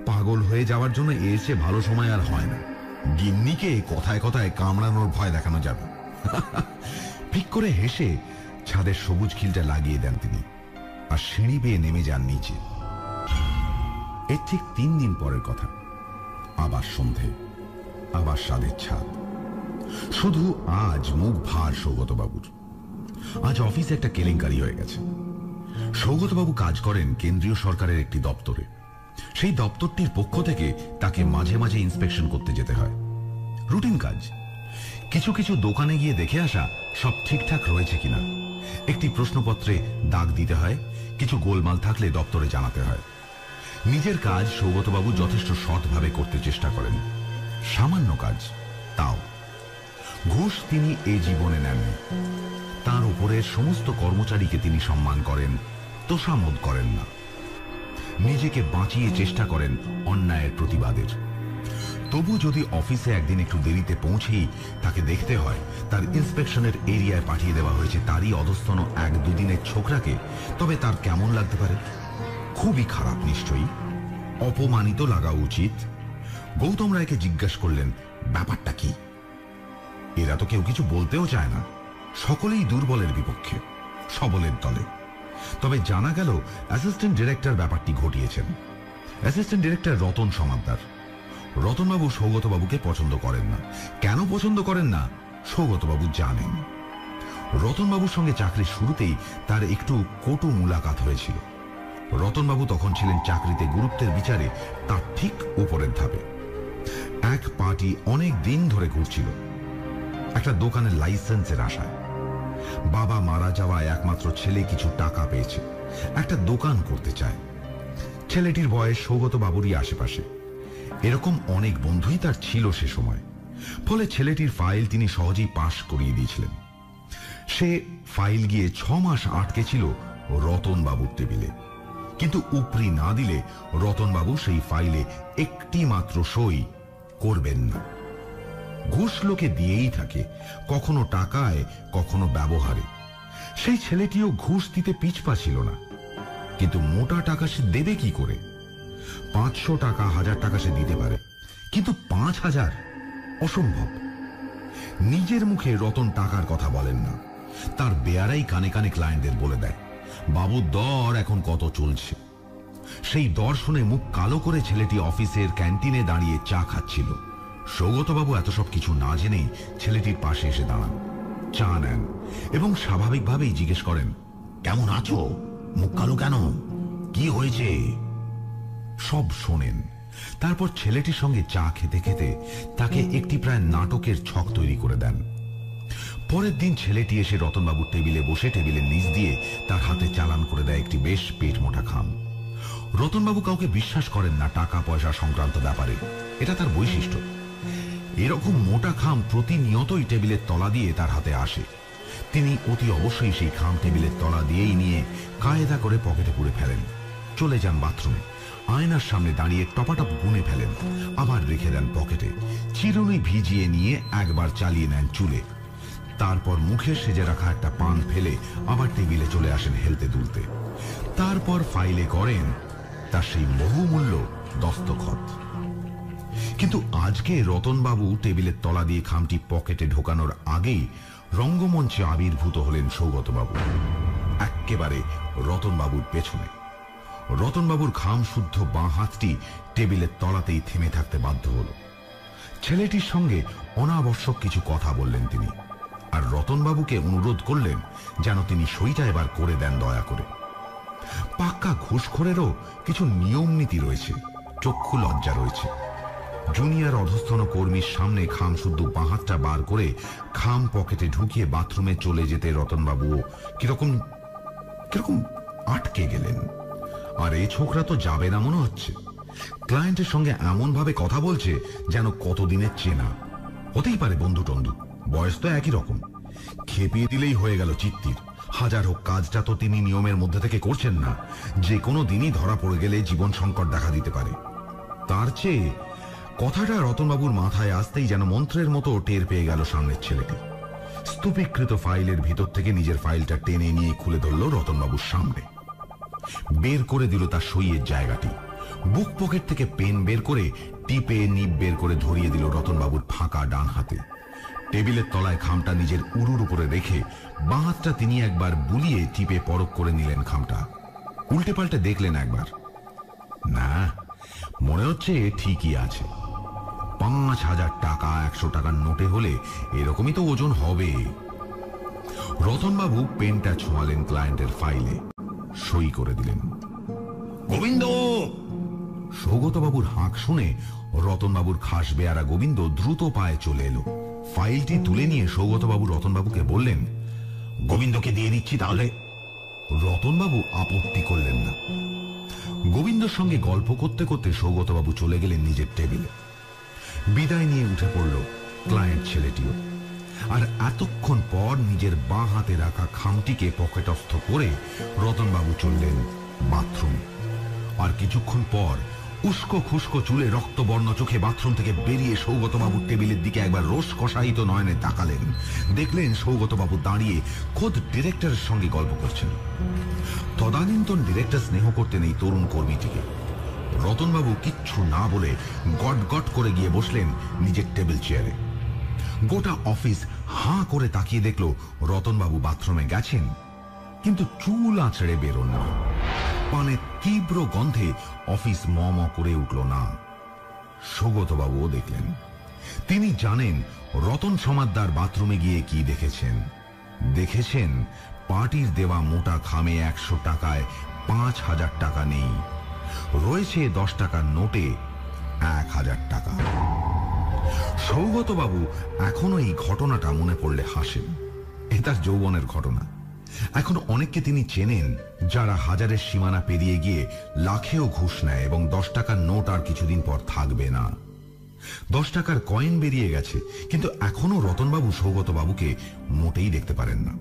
পাগল হয়ে যাওয়ার জন্য এসে ভালো সময় আর হয় না। গিন্নিকে কথায় কথায় কামড়ানোর ভয় দেখানো যাবে। ঠিক করে হেসে ছাদের সবুজ খিলটা লাগিয়ে দেন তিনি, আর সিঁড়ি বেয়ে নেমে যান নিচে। এর ঠিক 3 দিন পরের কথা। আবার সন্ধে, আবার সাদের ছাদ। শুধু আজ মুখ ভার সৌগতবাবুর। আজ অফিসে একটা কেলেঙ্কারি হয়ে গেছে। সৌগতবাবু কাজ করেন কেন্দ্রীয় সরকারের একটি দপ্তরে। সেই দপ্তরটির পক্ষ থেকে তাকে মাঝে মাঝে ইন্সপেকশন করতে যেতে হয়। রুটিন কাজ। কিছু কিছু দোকানে গিয়ে দেখে আসা সব ঠিকঠাক রয়েছে কিনা। একটি প্রশ্নপত্রে দাগ দিতে হয়, কিছু গোলমাল থাকলে দপ্তরে জানাতে হয়। নিজের কাজ সৌগতবাবু যথেষ্ট সৎভাবে করতে চেষ্টা করেন। সামান্য কাজ, তাও। ঘুষ তিনি এ জীবনে নেননি। তার উপরের সমস্ত কর্মচারীকে তিনি সম্মান করেন, তোষামোদ করেন না। নিজেকে বাঁচিয়ে চেষ্টা করেন অন্যায়ের প্রতিবাদের। তবু যদি অফিসে একদিন একটু দেরিতে পৌঁছেই তাকে দেখতে হয় তার ইন্সপেকশনের এরিয়ায় পাঠিয়ে দেওয়া হয়েছে তারই অধস্তন 1-2 দিনের ছোকরাকে, তবে তার কেমন লাগতে পারে? খুবই খারাপ নিশ্চয়ই। অপমানিত লাগা উচিত। গৌতম রায়কে জিজ্ঞাসা করলেন, ব্যাপারটা কি? এরা তো কেউ কিছু বলতেও চায় না। সকলেই দুর্বলের বিপক্ষে, সবলের দলে। তবে জানা গেল অ্যাসিস্ট্যান্ট ডিরেক্টর ব্যাপারটি ঘটিয়েছেন। Assistant director Ratan Samaddar. রতনবাবু সৌগতবাবুকে পছন্দ করেন না। কেন পছন্দ করেন না সৌগতবাবু জানেন। রতনবাবুর সঙ্গে চাকরির শুরুতেই তার একটু কটু মুলাকাত হয়েছিল। রতনবাবু তখন ছিলেন চাকরিতে গুরুত্বের বিচারে তার ঠিক উপরের ধাপে। এক পার্টি অনেক দিন ধরে ঘুরছিল একটা দোকানের লাইসেন্সের আশায়। বাবা মারা যাওয়ায় একমাত্র ছেলে কিছু টাকা পেয়েছে, একটা দোকান করতে চায়। ছেলেটির বয়স সৌগতবাবুরই আশেপাশে। এরকম অনেক বন্ধুই তার ছিল সে সময়। ফলে ছেলেটির ফাইল তিনি সহজেই পাশ করিয়ে দিয়েছিলেন। সে ফাইল গিয়ে 6 মাস আটকে ছিল রতনবাবুর টেবিলে। কিন্তু উপরি না দিলে রতনবাবু সেই ফাইলে একটি মাত্র সই করবেন না। ঘুষ লোকে দিয়েই থাকে, কখনো টাকায়, কখনো ব্যবহারে। সেই ছেলেটিও ঘুষ দিতে পিছপা ছিল না। কিন্তু মোটা টাকা সে দেবে কি করে? 500 টাকা, 1000 টাকা সে দিতে পারে, কিন্তু 5000 অসম্ভব। নিজের মুখে রতন টাকার কথা বলেন না, তার বেয়ারাই কানে কানে ক্লায়েন্টদের বলে দেয়, বাবুর দর এখন কত চলছে। সেই দর শুনে মুখ কালো করে ছেলেটি অফিসের ক্যান্টিনে দাঁড়িয়ে চা খাচ্ছিল। সৌগতবাবু এত সব কিছু না জেনেই ছেলেটির পাশে এসে দাঁড়ান, চা নেন এবং স্বাভাবিকভাবেই জিজ্ঞেস করেন, কেমন আছো? মুখ কালো কেন? কি হয়েছে? সব শোনেন। তারপর ছেলেটির সঙ্গে চা খেতে খেতে তাকে একটি প্রায় নাটকের ছক তৈরি করে দেন। পরের দিন ছেলেটি এসে রতনবাবুর টেবিলে বসে টেবিলের নিচ দিয়ে তার হাতে চালান করে দেয় একটি বেশ পেট মোটা খাম। রতনবাবু কাউকে বিশ্বাস করেন না টাকা পয়সা সংক্রান্ত ব্যাপারে, এটা তার বৈশিষ্ট্য। এরকম মোটা খাম প্রতিনিয়তই টেবিলের তলা দিয়ে তার হাতে আসে। তিনি অতি অবশ্যই সেই খাম টেবিলের তলা দিয়েই নিয়ে কায়দা করে পকেটে পুরে ফেলেন। চলে যান বাথরুমে, আয়নার সামনে দাঁড়িয়ে টপাটপ গুনে ফেলেন, আবার রেখে দেন পকেটে। চিরুনি ভিজিয়ে নিয়ে একবার চালিয়ে নেন চুলে। তারপর মুখে সেজে রাখা একটা পান ফেলে আবার টেবিলে চলে আসেন হেলতে দুলতে। তারপর ফাইলে করেন তার সেই বহুমূল্য দস্তখত। কিন্তু আজকে রতনবাবু টেবিলের তলা দিয়ে খামটি পকেটে ঢোকানোর আগেই রঙ্গমঞ্চে আবির্ভূত হলেন সৌগতবাবু, একেবারে রতনবাবুর পেছনে। রতনবাবুর খাম শুদ্ধ বাঁ হাতটি টেবিলের তলাতেই থেমে থাকতে বাধ্য হল। ছেলেটির সঙ্গে অনাবশ্যক কিছু কথা বললেন তিনি, আর রতনবাবুকে অনুরোধ করলেন যেন তিনি সইটা এবার করে দেন দয়া করে। পাক্কা ঘুষখোরেরও কিছু নিয়ম নীতি রয়েছে, চক্ষু লজ্জা রয়েছে। জুনিয়র অধস্তন কর্মীর সামনে খাম শুদ্ধ বাঁ হাতটা বার করে খাম পকেটে ঢুকিয়ে বাথরুমে চলে যেতে রতনবাবুও কিরকম কিরকম আটকে গেলেন। আর এই ছোকরা তো যাবে না মনে হচ্ছে। ক্লায়েন্টের সঙ্গে এমন ভাবে কথা বলছে যেন কতদিনের চেনা। হতেই পারে বন্ধু টন্ধু, বয়স তো একই রকম। খেপিয়ে দিলেই হয়ে গেল চিত্তির। হাজার হোক, কাজটা তো তিনি নিয়মের মধ্যে থেকে করছেন না। যে কোনো দিনই ধরা পড়ে গেলে জীবন সংকট দেখা দিতে পারে। তার চেয়ে কথাটা রতনবাবুর মাথায় আসতেই যেন মন্ত্রের মতো টের পেয়ে গেল সামনের ছেলেটি। স্তূপীকৃত ফাইলের ভিতর থেকে নিজের ফাইলটা টেনে নিয়ে খুলে ধরল রতনবাবুর সামনে। বের করে দিল তার সইয়ের জায়গাটি। বুক পকেট থেকে পেন বের করে টিপে নিব বের করে ধরিয়ে দিল রতনবাবুর ফাঁকা ডান হাতে। টেবিলের তলায় খামটা নিজের উরুর উপরে রেখে বাঁ হাতটা তিনি একবার বুলিয়ে টিপে পরখ করে নিলেন খামটা। উল্টে পাল্টে দেখলেন একবার, না, মনে হচ্ছে ঠিকই আছে। ৫,০০০ টাকা ১০০ টাকার নোটে হলে এরকমই তো ওজন হবে। রতনবাবু পেনটা ছোঁয়ালেন ক্লায়েন্টের ফাইলে, সই করে দিলেন। গোবিন্দ! সৌগতবাবুর হাঁক শুনে রতনবাবুর খাস বেয়ারা গোবিন্দ দ্রুত পায়ে চলে এলো। ফাইলটি তুলে নিয়ে সৌগতবাবু রতনবাবুকে বললেন, গোবিন্দকে দিয়ে দিচ্ছি তাহলে। রতনবাবু আপত্তি করলেন না। গোবিন্দর সঙ্গে গল্প করতে করতে সৌগতবাবু চলে গেলেন নিজের টেবিলে। বিদায় নিয়ে উঠে পড়ল ক্লায়েন্ট ছেলেটিও। আর এতক্ষণ পর নিজের বাঁ হাতে রাখা খামটিকে পকেটস্থ করে রতনবাবু চললেন বাথরুমে। আর কিছুক্ষণ পর উস্কো খুস্কো চুলে রক্তবর্ণ চোখে বাথরুম থেকে বেরিয়ে সৌগতবাবুর টেবিলের দিকে একবার রোষ কষায়িত নয়নে তাকালেন। দেখলেন সৌগতবাবু দাঁড়িয়ে খোদ ডিরেক্টরের সঙ্গে গল্প করছেন। তদানীন্তন ডিরেক্টর স্নেহ করতেন এই তরুণ কর্মীটিকে। রতনবাবু কিচ্ছু না বলে গট গট করে গিয়ে বসলেন নিজের টেবিল চেয়ারে। গোটা অফিস হাঁ করে তাকিয়ে দেখল রতনবাবু বাথরুমে গেছেন, কিন্তু চুল আছড়ে বেরোন না। পানের তীব্র গন্ধে অফিস ম ম করে উঠল না। সৌগতবাবুও দেখলেন। তিনি জানেন রতন সমাদ্দার বাথরুমে গিয়ে কি দেখেছেন। দেখেছেন পার্টির দেওয়া মোটা খামে ১০০ টাকায় ৫,০০০ টাকা নেই, রয়েছে ১০ টাকার নোটে ১,০০০ টাকা। সৌগতবাবু এখনো এই ঘটনাটা মনে পড়লে হাসেন। এ তার যৌবনের ঘটনা। এখন অনেককে তিনি চেনেন যারা হাজারের সীমানা পেরিয়ে গিয়ে লাখেও ঘুষ নেয় এবং ১০ টাকার নোট আর কিছুদিন পর থাকবে না। ১০ টাকার কয়েন বেরিয়ে গেছে, কিন্তু এখনো রতনবাবু সৌগতবাবুকে মোটেই দেখতে পারেন না।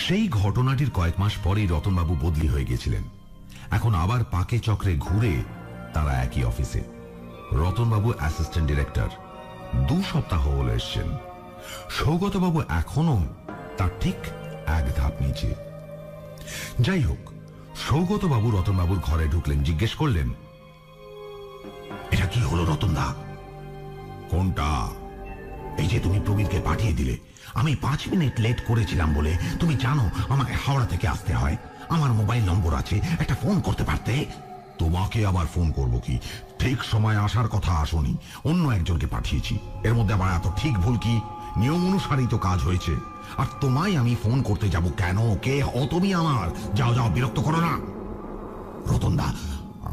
সেই ঘটনাটির কয়েক মাস পরেই রতনবাবু বদলি হয়ে গিয়েছিলেন। এখন আবার পাকে চক্রে ঘুরে তারা একই অফিসে। রতনবাবু অ্যাসিস্ট্যান্ট ডিরেক্টর, ২ সপ্তাহ হলো এসছেন। সৌগতবাবু এখনো তার ঠিক এক ধাপ নিচে। যাই হোক, সৌগতবাবু রতনবাবুর ঘরে ঢুকলেন, জিজ্ঞেস করলেন, এটা কি হলো রতনদা? কোনটা? এই যে তুমি প্রবীরকে পাঠিয়ে দিলে। আমি ৫ মিনিট লেট করেছিলাম বলে তুমি জানো আমাকে হাওড়া থেকে আসতে হয়। আমার মোবাইল নম্বর আছে, একটা ফোন করতে পারতে। তোমাকে আবার ফোন করব কি? ঠিক সময় আসার কথা আসনি, অন্য একজনকে পাঠিয়েছি। এর মধ্যে আবার এত ঠিক ভুল কি? নিয়ম অনুসারেই তো কাজ হয়েছে। আর তোমায় আমি ফোন করতে যাব কেন? কে হও তুমি আমার? যাও যাও, বিরক্ত করো না। রতনদা,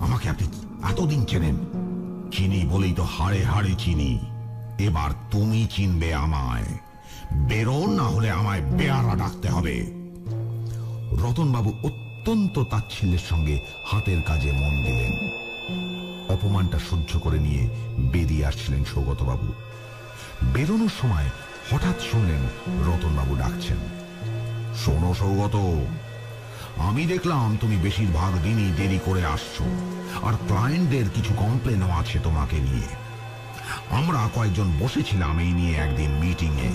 আমাকে আপনি এতদিন চেনেন। চিনি বলেই তো হাড়ে হাড়ে চিনি। এবার তুমি চিনবে আমায়। বেরো, না হলে আমায় বেয়ারা ডাকতে হবে। রতনবাবু অত্যন্ত তাচ্ছিল্যের সঙ্গে হাতের কাজে মন দিলেন। অপমানটা সহ্য করে নিয়ে বেরিয়ে আসছিলেন সৌগতবাবু। বেরোনোর সময় হঠাৎ শুনলেন রতনবাবু ডাকছেন, শোনো সৌগত, আমি দেখলাম তুমি বেশিরভাগ দিনই দেরি করে আসছো, আর ক্লায়েন্টদের কিছু কমপ্লেনও আছে তোমাকে নিয়ে। আমরা কয়েকজন বসেছিলাম এই নিয়ে একদিন মিটিংয়ে।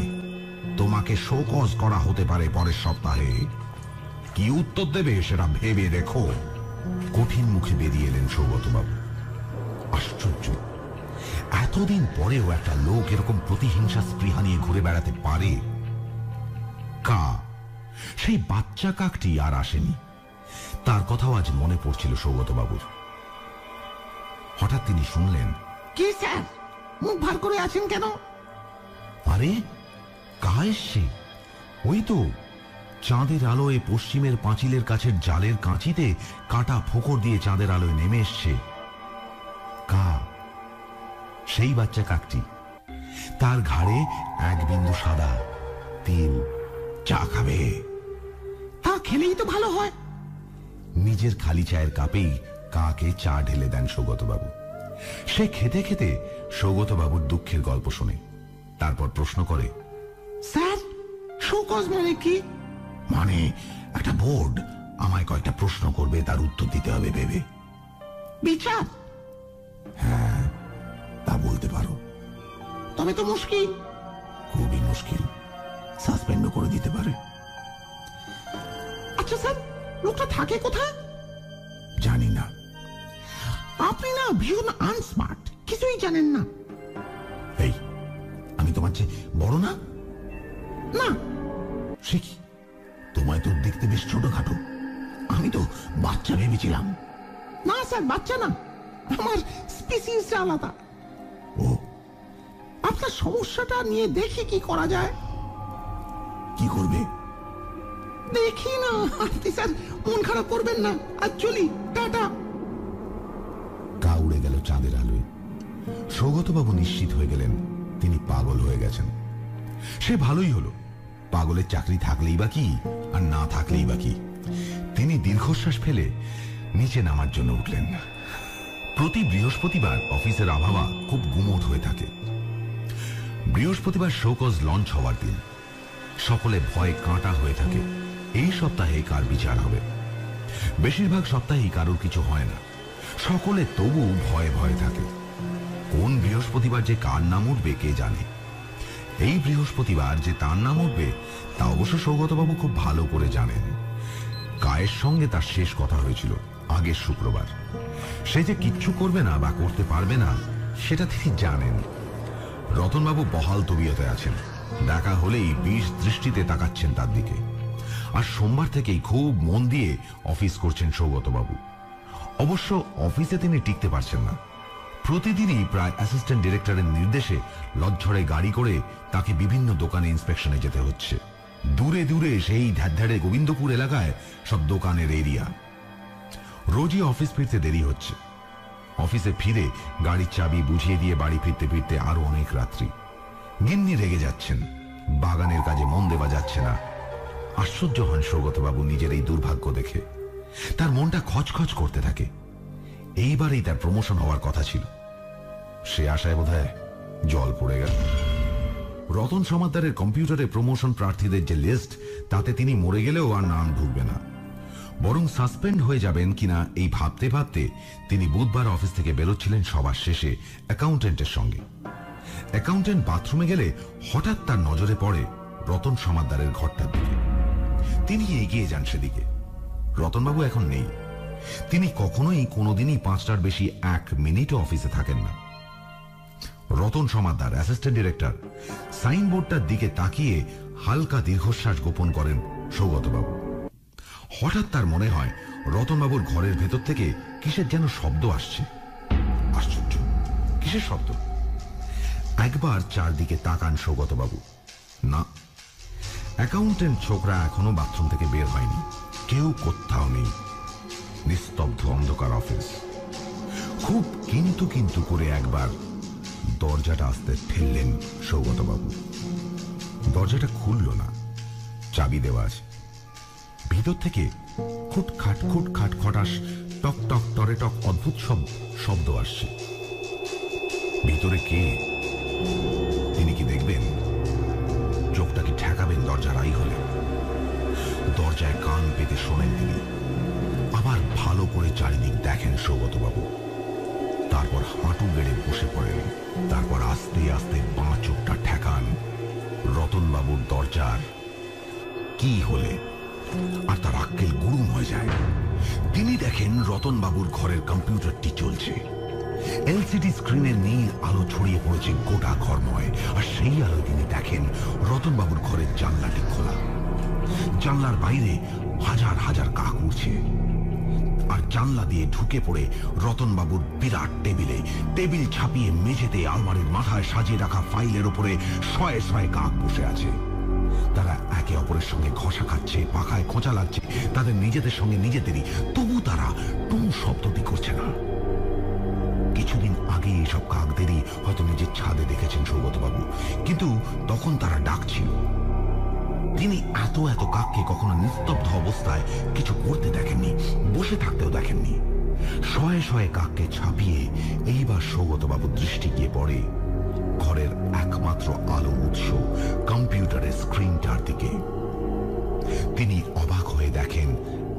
তোমাকে শোকজ করা হতে পারে পরের সপ্তাহে। কি উত্তর দেবে সেটা ভেবে দেখো। কঠিন মুখে বেরিয়ে এলেন সৌগতবাবু। আশ্চর্য, এতদিন পরেও একটা লোক এরকম প্রতিহিংসা স্পৃহা নিয়ে ঘুরে বেড়াতে পারে। কা, সেই বাচ্চা কাকটি আর আসেনি। তার কথাও আজ মনে পড়ছিল সৌগতবাবুর। হঠাৎ তিনি শুনলেন, কি স্যার, মুখ ভার করে আছেন কেন? আরে, কা এসছে? ওই তো চাঁদের আলোয় পশ্চিমের পাঁচিলের কাছের জালের কাঁচিতে কাটা ফোকর দিয়ে চাঁদের আলোয় নেমে এসছে। কা, সেই বাচ্চা কাকটি। তার ঘাড়ে এক বিন্দু সাদা তিল। চা খাবে? তা খেলেই তো ভালো হয়। নিজের খালি চায়ের কাপেই কাকে চা ঢেলে দেন সৌগতবাবু। সে খেতে খেতে সৌগতবাবুর দুঃখের গল্প শোনে। তারপর প্রশ্ন করে, স্যার, শোকজ মানে কি? মানে একটা বোর্ড আমায় কয়েকটা প্রশ্ন করবে, তার উত্তর দিতে হবে ভেবে। বিচার? হ্যাঁ, তা বলতে পারো। তবে তো মুশকিল। খুবই মুশকিল, সাসপেন্ডও করে দিতে পারে। আচ্ছা স্যার, লোকটা থাকে কোথায়? জানি না। আপনি না ভীষণ আনস্মার্ট, কিছুই জানেন না। এই, আমি তোমার চেয়ে বড় না? না। সে কি, তোমায় তো দেখতে বেশ ছোটখাটো। আমি তো বাচ্চা ভেবেছিলাম। না স্যার, বাচ্চা না, আমার স্পিসিস আলাদা। ও, আপনার সমস্যাটা নিয়ে দেখি কি করা যায়। কি করবে? দেখি না। আপনি স্যার মন খারাপ করবেন না, আর চলি, টাটা। কা উড়ে গেল চাঁদের আলোয়। সৌগতবাবু নিশ্চিত হয়ে গেলেন তিনি পাগল হয়ে গেছেন। সে ভালোই হলো, পাগলের চাকরি থাকলেই বা কি, আর না থাকলেই বা কি। তিনি দীর্ঘশ্বাস ফেলে নিচে নামার জন্য উঠলেন। প্রতি বৃহস্পতিবার অফিসের আবহাওয়া খুব গুমোট হয়ে থাকে। বৃহস্পতিবার শোকজ লঞ্চ হওয়ার দিন। সকলে ভয়ে কাঁটা হয়ে থাকে, এই সপ্তাহে কার বিচার হবে। বেশিরভাগ সপ্তাহেই কারোর কিছু হয় না, সকলে তবু ভয়ে ভয়ে থাকে। কোন বৃহস্পতিবার যে কার নাম উঠবে কে জানে। এই বৃহস্পতিবার যে তার নাম উঠবে তা অবশ্য সৌগতবাবু খুব ভালো করে জানেন। কায়ের সঙ্গে তার শেষ কথা হয়েছিল আগের শুক্রবার। সে যে কিচ্ছু করবে না বা করতে পারবে না সেটা তিনি জানেন। রতনবাবু বহাল তবিয়তে আছেন, দেখা হলেই বিষ দৃষ্টিতে তাকাচ্ছেন তার দিকে। আর সোমবার থেকেই খুব মন দিয়ে অফিস করছেন সৌগতবাবু। অবশ্য অফিসে তিনি টিকতে পারছেন না। প্রতিদিনই প্রায় অ্যাসিস্ট্যান্ট ডিরেক্টরের নির্দেশে লজ্জরে গাড়ি করে তাকে বিভিন্ন দোকানে ইন্সপেকশনে যেতে হচ্ছে। দূরে দূরে সেই ধ্যাড়ধাড়ে গোবিন্দপুর এলাকায় সব দোকানের এরিয়া। রোজই অফিস ফিরতে দেরি হচ্ছে। অফিসে ফিরে গাড়ির চাবি বুঝিয়ে দিয়ে বাড়ি ফিরতে ফিরতে আরো অনেক রাত্রি। গিন্নি রেগে যাচ্ছেন, বাগানের কাজে মন দেওয়া যাচ্ছে না। আশ্চর্য হন সৌগতবাবু নিজের এই দুর্ভাগ্য দেখে। তার মনটা খচখচ করতে থাকে। এইবারেই তার প্রমোশন হওয়ার কথা ছিল, সে আশায় বোধহয় জল পড়ে গেল। রতন সমাদ্দারের কম্পিউটারে প্রমোশন প্রার্থীদের যে লিস্ট, তাতে তিনি মরে গেলেও আর নাম ঢুকবে না, বরং সাসপেন্ড হয়ে যাবেন কিনা এই ভাবতে ভাবতে তিনি বুধবার অফিস থেকে বেরোচ্ছিলেন সবার শেষে অ্যাকাউন্টেন্টের সঙ্গে। অ্যাকাউন্টেন্ট বাথরুমে গেলে হঠাৎ তার নজরে পড়ে রতন সমাদ্দারের ঘরটার দিকে। তিনি এগিয়ে যান সেদিকে। রতনবাবু এখন নেই। তিনি কখনোই কোনোদিনই 5টার বেশি 1 মিনিটও অফিসে থাকেন না। রতন সমাদ্দার, অ্যাসিস্ট্যান্ট ডিরেক্টর, সাইনবোর্ডটার দিকে তাকিয়ে হালকা দীর্ঘশ্বাস গোপন করেন সৌগতবাবু। হঠাৎ তার মনে হয় রতনবাবুর ঘরের ভেতর থেকে কিসের যেন শব্দ আসছে। আশ্চর্য, কিসের শব্দ? একবার চারদিকে তাকান সৌগতবাবু। না, অ্যাকাউন্টেন্ট ছোকরা এখনো বাথরুম থেকে বের হয়নি, কেউ কোথাও নেই। নিস্তব্ধ অন্ধকার অফিস। খুব কিন্তু কিন্তু করে একবার দরজাটা আসতে ঠেললেন সৌগতবাবু। দরজাটা খুলল না, চাবি দেওয়া আছে। ভিতর থেকে খুটখাট খুটখাট খটাস, টক টক টরে টক অদ্ভুত সব শব্দ আসছে। ভিতরে কে? তিনি কি দেখবেন? চোখটা কি ঠেকাবেন দরজার আই হলে? দরজায় কান পেতে শোনেন তিনি, আবার ভালো করে চারিদিক দেখেন সৌগতবাবু। তারপর হাঁটু গেড়ে বসে পড়েন। তারপর আস্তে আস্তে বাঁ চোখটা ঠেকান। রতনবাবুর দরজার কি হলে আর তার আক্কেল গুরুম হয়ে যায়। তিনি দেখেন রতনবাবুর ঘরের কম্পিউটারটি চলছে। এলসিডি স্ক্রিনের নীল আলো ছড়িয়ে পড়েছে গোটা ঘরময়, আর সেই আলো তিনি দেখেন রতনবাবুর ঘরের জানলাটি খোলা। জানলার বাইরে হাজার হাজার কাক উড়ছে, আর জানলা দিয়ে ঢুকে পড়ে রতনবাবুর বিরাট টেবিল ছাপিয়ে মেঝেতে আলমারির মাথায় সাজিয়ে রাখা ফাইলের উপরে শয়ে শয়ে কাক বসে আছে। তারা একে অপরের সঙ্গে ঘষা খাচ্ছে, পাখায় খোঁচা লাগছে তাদের নিজেদের সঙ্গে নিজেদেরই, তবু তারা টু শব্দটি করছে না। কিছুদিন আগে এসব কাকদেরই হয়তো নিজের ছাদে দেখেছেন সৌগতবাবু, কিন্তু তখন তারা ডাকছিল। তিনি এত এত কাককে কখনো নিস্তব্ধ অবস্থায় কিছু করতে দেখেননি, বসে থাকতেও দেখেননি। শয়ে শয়ে কাককে ছাপিয়ে এইবার সৌগতবাবুর দৃষ্টি গিয়ে পড়ে ঘরের একমাত্র আলোর উৎস কম্পিউটারের স্ক্রিনটার দিকে। তিনি অবাক হয়ে দেখেন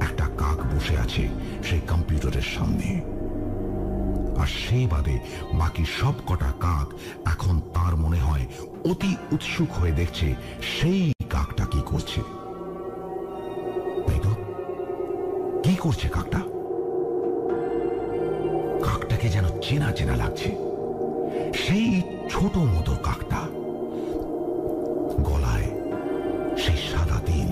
একটা কাক বসে আছে সেই কম্পিউটারের সামনে, আর সে বাদে বাকি সব কটা কাক এখন তার মনে হয় অতি উৎসুক হয়ে দেখছে সেই কাকটা কি করছে। তাই তো, কি করছে কাকটা? কাকটাকে যেন চেনা চেনা লাগছে। সেই ছোট মতো কাকটা, গলায় সেই সাদা তিল,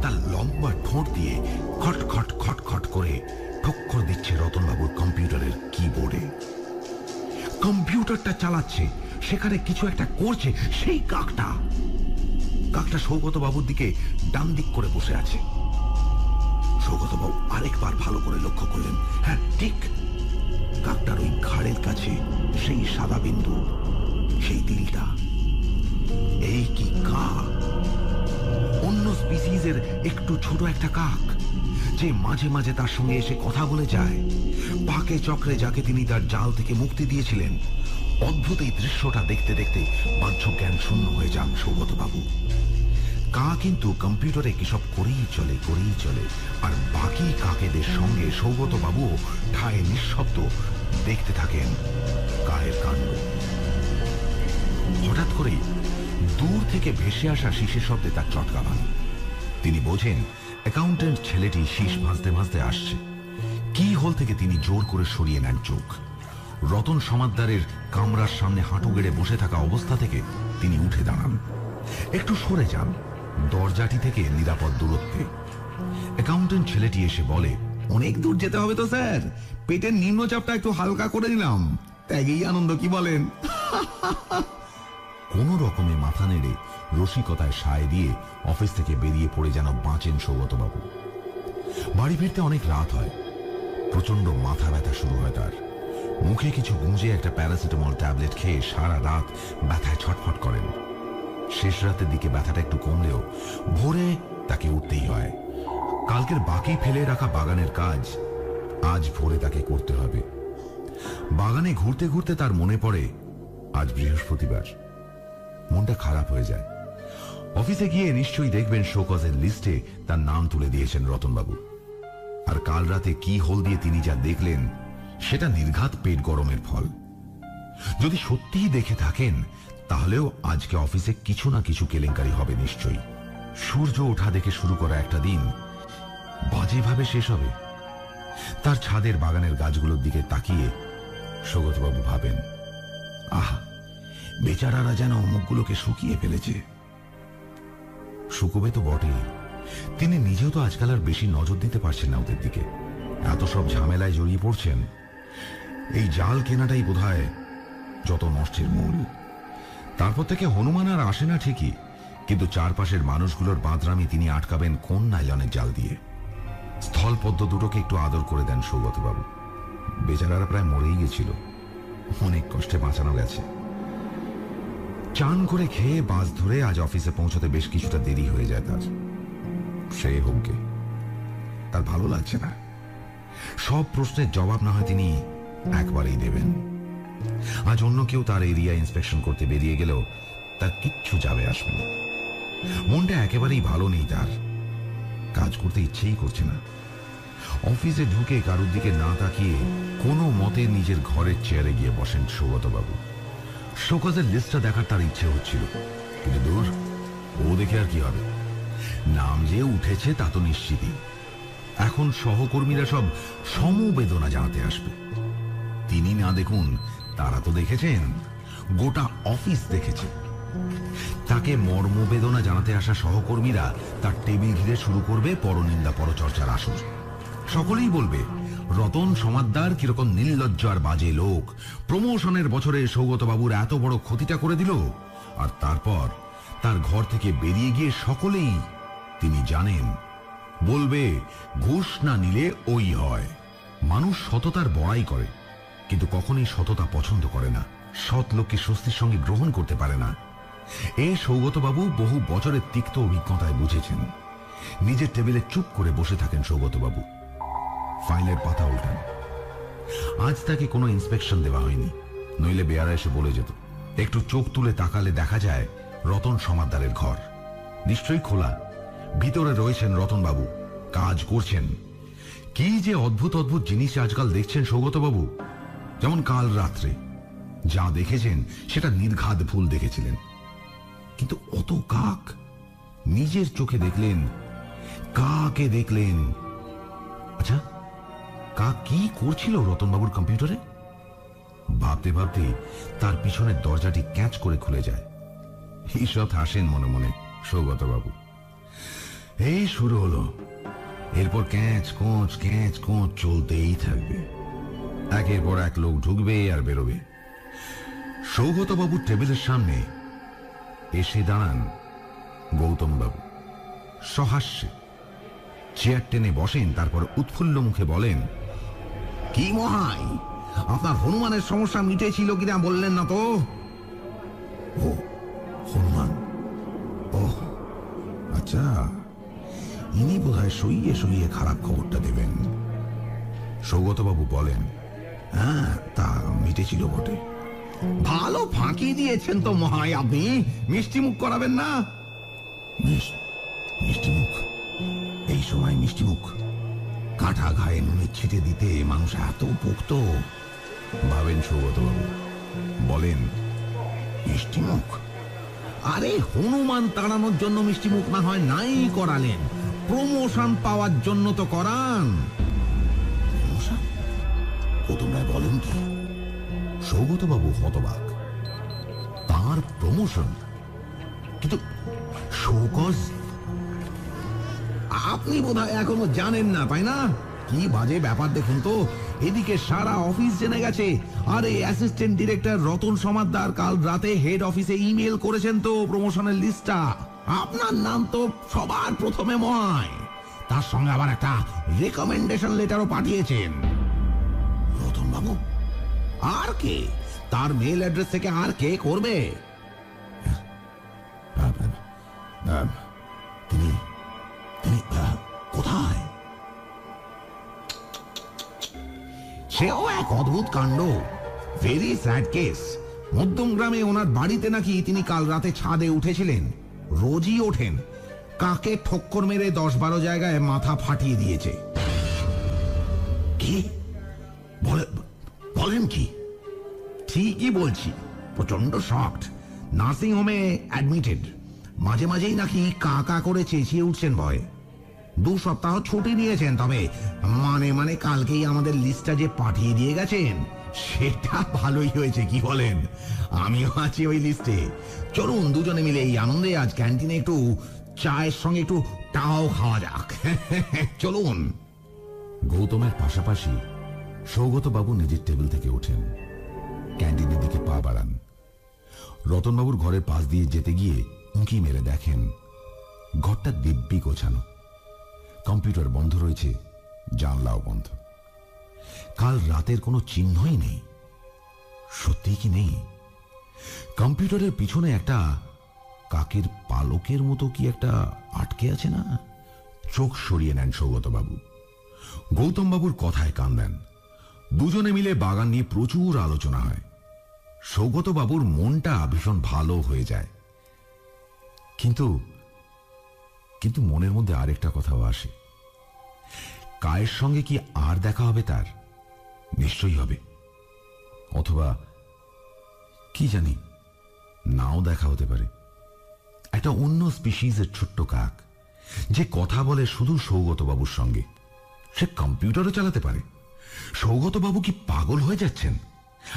তার লম্বা ঠোঁট দিয়ে খটখট খটখট করে ঠক্কর দিচ্ছে রতনবাবুর কম্পিউটারের কিবোর্ডে। কম্পিউটারটা চালাচ্ছে, সেখানে কিছু একটা করছে সেই কাকটা। কাকটা সৌগতবাবুর দিকে ডান দিক করে বসে আছে। সৌগতবাবু আরেকবার ভালো করে লক্ষ্য করলেন, হ্যাঁ ঠিক, কাকটার ওই ঘাড়ের কাছে সেই সাদা বিন্দু, সেই তিলটা। এই কি কাক? অন্য স্পিসিসের একটু ছোট একটা কাক, যে মাঝে মাঝে তার সঙ্গে এসে কথা বলে যায়, পাকে চক্রে যাকে তিনি তার জাল থেকে মুক্তি দিয়েছিলেন। অদ্ভুত এই দৃশ্যটা দেখতে দেখতে বাহ্য জ্ঞান শূন্য হয়ে যান সৌগতবাবু। কা কিন্তু কম্পিউটারে কিসব করেই চলে, আর বাকি কাকেদের সঙ্গে সৌগতবাবুও ঠায় নিঃশব্দ দেখতে থাকেন কায়ের কাণ্ড। হঠাৎ করেই দূর থেকে ভেসে আসা শীষের শব্দে তার চটকা ভাঙে। তিনি বোঝেন অ্যাকাউন্টেন্ট ছেলেটি শীষ ভাজতে ভাজতে আসছে। কি হোল থেকে তিনি জোর করে সরিয়ে নেন চোখ। রতন সমাদ্দারের কামরার সামনে হাঁটু গেড়ে বসে থাকা অবস্থা থেকে তিনি উঠে দাঁড়ান, একটু সরে যান দরজাটি থেকে নিরাপদ দূরত্বে। অ্যাকাউন্টেন্ট ছেলেটি এসে বলে, অনেক দূর যেতে হবে তো স্যার, পেটের নিম্নচাপটা একটু হালকা করে নিলাম, ত্যাগেই আনন্দ, কি বলেন? কোন রকমে মাথা নেড়ে রসিকতায় সায় দিয়ে অফিস থেকে বেরিয়ে পড়ে যেন বাঁচেন সৌগতবাবু। বাড়ি ফিরতে অনেক রাত হয়। প্রচন্ড মাথা ব্যথা শুরু হয় তার। মুখে কিছু গুঁজে একটা প্যারাসিটামল ট্যাবলেট খেয়ে সারা রাত ব্যথায় ছটফট করেন। শেষ রাতের দিকে ব্যথাটা একটু কমলেও ভোরে তাকে উঠতেই হয়। কালকের বাকি ফেলে রাখা বাগানের কাজ আজ ভোরে তাকে করতে হবে। বাগানে ঘুরতে ঘুরতে তার মনে পড়ে আজ বৃহস্পতিবার। মনটা খারাপ হয়ে যায়। অফিসে গিয়ে নিশ্চয়ই দেখবেন শোকজের লিস্টে তার নাম তুলে দিয়েছেন রতনবাবু। আর কাল রাতে কি হোল দিয়ে তিনি যা দেখলেন সেটা নির্ঘাত পেট গরমের ফল। যদি সত্যিই দেখে থাকেন তাহলেও আজকে অফিসে কিছু না কিছু কেলেঙ্কারি হবে নিশ্চয়ই। সূর্য ওঠা দেখে শুরু করা একটা দিন বাজেভাবে শেষ হবে। তার ছাদের বাগানের গাছগুলোর দিকে তাকিয়ে সৌগতবাবু ভাবেন, আহা, বেচারারা যেন মুখগুলোকে শুকিয়ে ফেলেছে। শুকোবে তো বটেই, তিনি নিজেও তো আজকাল আর বেশি নজর দিতে পারছেন না ওদের দিকে। এত সব ঝামেলায় জড়িয়ে পড়ছেন। এই জাল কেনাটাই বোধহয় যত নষ্টের মূল। তারপর থেকে হনুমান আর আসে না ঠিকই, কিন্তু চারপাশের মানুষগুলোর বাঁদরামি তিনি আটকাবেন কোন নাইলনের জাল দিয়ে। স্থলপদ্ম দুটোকে একটু আদর করে দেন সৌগতবাবু। বেচারারা প্রায় মরেই গেছিল, অনেক কষ্টে বাঁচানো গেছে। চান করে খেয়ে বাস ধরে আজ অফিসে পৌঁছতে বেশ কিছুটা দেরি হয়ে যায় তার। সে হোককে, তার ভালো লাগছে না। সব প্রশ্নের জবাব না হয় তিনি একবারেই দেবেন। আজ অন্য কেউ তার এরিয়া ইন্সপেকশন করতে বেরিয়ে গেলেও তার কিচ্ছু যাবে আসবে না। মনটা একেবারেই ভালো নেই তার, কাজ করতে ইচ্ছেই করছে না। অফিসে ঢুকে কারুর দিকে না তাকিয়ে কোনো মতে নিজের ঘরের চেয়ারে গিয়ে বসেন সৌগতবাবু। শোকজের লিস্টটা দেখার তার ইচ্ছে হচ্ছিল, কিন্তু দূর, ও দেখে আর কি হবে? নাম যে উঠেছে তা তো নিশ্চিতই। এখন সহকর্মীরা সব সমবেদনা জানাতে আসবে। তিনি না দেখুন, তারা তো দেখেছেন, গোটা অফিস দেখেছে। তাকে মর্মবেদনা জানাতে আসা সহকর্মীরা তার টেবিল ঘিরে শুরু করবে পরনিন্দা পরচর্চার আসর। সকলেই বলবে রতন সমাদ্দার কিরকম নির্লজ্জ আর বাজে লোক, প্রমোশনের বছরে সৌগতবাবুর এত বড় ক্ষতিটা করে দিল। আর তারপর তার ঘর থেকে বেরিয়ে গিয়ে সকলেই, তিনি জানেন, বলবে ঘুষ না নিলে ওই হয়। মানুষ সততার বড়াই করে, কিন্তু কখনোই সততা পছন্দ করে না, সৎ লোককে স্বস্তির সঙ্গে গ্রহণ করতে পারে না। এ সৌগতবাবু বহু বছরের তিক্ত অভিজ্ঞতায় বুঝেছেন। নিজের টেবিলে চুপ করে বসে থাকেন সৌগতবাবু, ফাইলের পাতা উল্টান। আজ তাকে কোনো ইন্সপেকশন দেওয়া হয়নি, নইলে বেয়ারা এসে বলে যেত। একটু চোখ তুলে তাকালে দেখা যায় রতন সমাদ্দারের ঘর নিশ্চয়ই খোলা। ভিতরে রয়েছেন রতনবাবু, কাজ করছেন। কি যে অদ্ভুত অদ্ভুত জিনিস আজকাল দেখছেন সৌগতবাবু। যেমন কাল রাত্রে যা দেখেছেন সেটা নির্ঘাত ভুল দেখেছিলেন, কিন্তু অত কাক নিজের চোখে দেখলেন। কাকে দেখলেন? আচ্ছা, কাক কি করছিল রতনবাবুর কম্পিউটারে? ভাবতে ভাবতে তার পিছনের দরজাটি ক্যাচ করে খুলে যায়। ঈষৎ হাসেন মনে মনে সৌগতবাবু। এই শুরু হলো, এরপর ক্যাচ কোঁচ চলতেই থাকবে। একের পর এক লোক ঢুকবে আর বেরোবে। সৌগতবাবুর টেবিলের সামনে এসে দাঁড়ান গৌতমবাবু সহাস্যে। চেয়ার টেনে বসেন, তারপর উৎফুল্ল মুখে বলেন, কি মহাই, আপনার হনুমানের সমস্যা মিটেছিল কিনা বললেন না তো? ও হনুমান, ও আচ্ছা, ইনি বোধহয় সইয়ে সইয়ে খারাপ খবরটা দেবেন। সৌগতবাবু বলেন, হ্যাঁ, তা মিটেছিল বটে। ভালো ফাঁকি দিয়েছেন তো মহাই আপনি। মিষ্টি মুখ করাবেন না? মিষ্টি মুখ? এই সময় মিষ্টি মুখ? কাঁটা ঘায়ে নুনের ছিটে দিতে মানুষ এত পোক্ত ভাবেন সৌগতবাবু। বলেন, মিষ্টি মুখ? আরে হনুমান তাড়ানোর জন্য মিষ্টি মুখ না হয় নাই করালেন, প্রমোশন পাওয়ার জন্য তো করান। প্রমোশন? ও তোমরা বলেন কি? সৌগতবাবু হতবাক। তার প্রমোশন? কিন্তু শোকজ আপনি বোধহয় এখনো জানেন না, তাই না? কি বাজে ব্যাপার দেখুন তো। এদিকে সারা অফিস জেনে গেছে, আর এই অ্যাসিস্ট্যান্ট ডিরেক্টর রতন সমাদ্দার কাল রাতে হেড অফিসে ইমেল করেছেন তো প্রমোশনের লিস্টটা। আপনার নাম তো সবার প্রথমে মহায়, তার সঙ্গে আবার একটা রেকমেন্ডেশন লেটারও পাঠিয়েছেন। রতন বাবু? আর কে? তার মেল অ্যাড্রেস থেকে আর কে করবে? তিনি কোথায়? সেও এক অদ্ভুত কাণ্ড, ভেরি স্যাড কেস। মধ্যম গ্রামে ওনার বাড়িতে নাকি তিনি কাল রাতে ছাদে উঠেছিলেন, রোজই ওঠেন। কাকে ঠক্কর মেরে 10-12 জায়গায় মাথা ফাটিয়ে দিয়েছে। কি বলেন কি? ঠিকই বলছি, প্রচন্ড শকড। নার্সিং হোমে অ্যাডমিটেড। মাঝে মাঝেই নাকি কাকা করে চেঁচিয়ে উঠছেন ভয়ে। 2 সপ্তাহ ছুটি নিয়েছেন, তবে মানে কালকেই আমাদের লিস্টটা যে পাঠিয়ে দিয়ে গেছেন সেটা ভালোই হয়েছে, কি বলেন? আমিও আছি ওই লিস্টে। চলুন দুজনে মিলে এই আনন্দে আজ ক্যান্টিনে একটু চায়ের সঙ্গে একটু টাও খাওয়া যাক। চলুন। গৌতমের পাশাপাশি সৌগতবাবু নিজের টেবিল থেকে ওঠেন, ক্যান্টিনের দিকে পা বাড়ান। রতনবাবুর ঘরের পাশ দিয়ে যেতে গিয়ে উঁকি মেরে দেখেন ঘরটা দিব্যি গোছানো। কম্পিউটার বন্ধ রয়েছে, জানলাও বন্ধ। কাল রাতের কোনো চিহ্নই নেই। সত্যি কি নেই? কম্পিউটারের পিছনে একটা কাকের পালকের মতো কি একটা আটকে আছে না? চোখ সরিয়ে নেন সৌগতবাবু। গৌতমবাবুর কথায় কান দেন। দুজনে মিলে বাগান নিয়ে প্রচুর আলোচনা হয়। সৌগতবাবুর মনটা ভীষণ ভালো হয়ে যায়। কিন্তু কিন্তু মনের মধ্যে আরেকটা কথাও আসে। কায়ের সঙ্গে কি আর দেখা হবে তার? নিশ্চয়ই হবে, অথবা কি জানি নাও দেখা হতে পারে। একটা অন্য স্পিসিসের ছোট্ট কাক, যে কথা বলে শুধু সৌগতবাবুর সঙ্গে। সে কম্পিউটারও চালাতে পারে। সৌগতবাবু কি পাগল হয়ে যাচ্ছেন?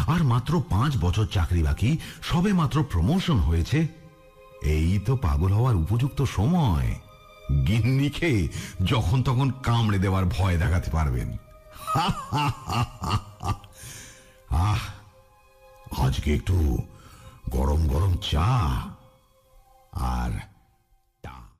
আর মাত্র 5 বছর চাকরি বাকি, সবে মাত্র প্রমোশন হয়েছে। এই তো পাগল হওয়ার উপযুক্ত সময়। গিন্নিকে যখন তখন কামড়ে দেওয়ার ভয় দেখাতে পারবেন। আহ, আজকে একটু গরম গরম চা আর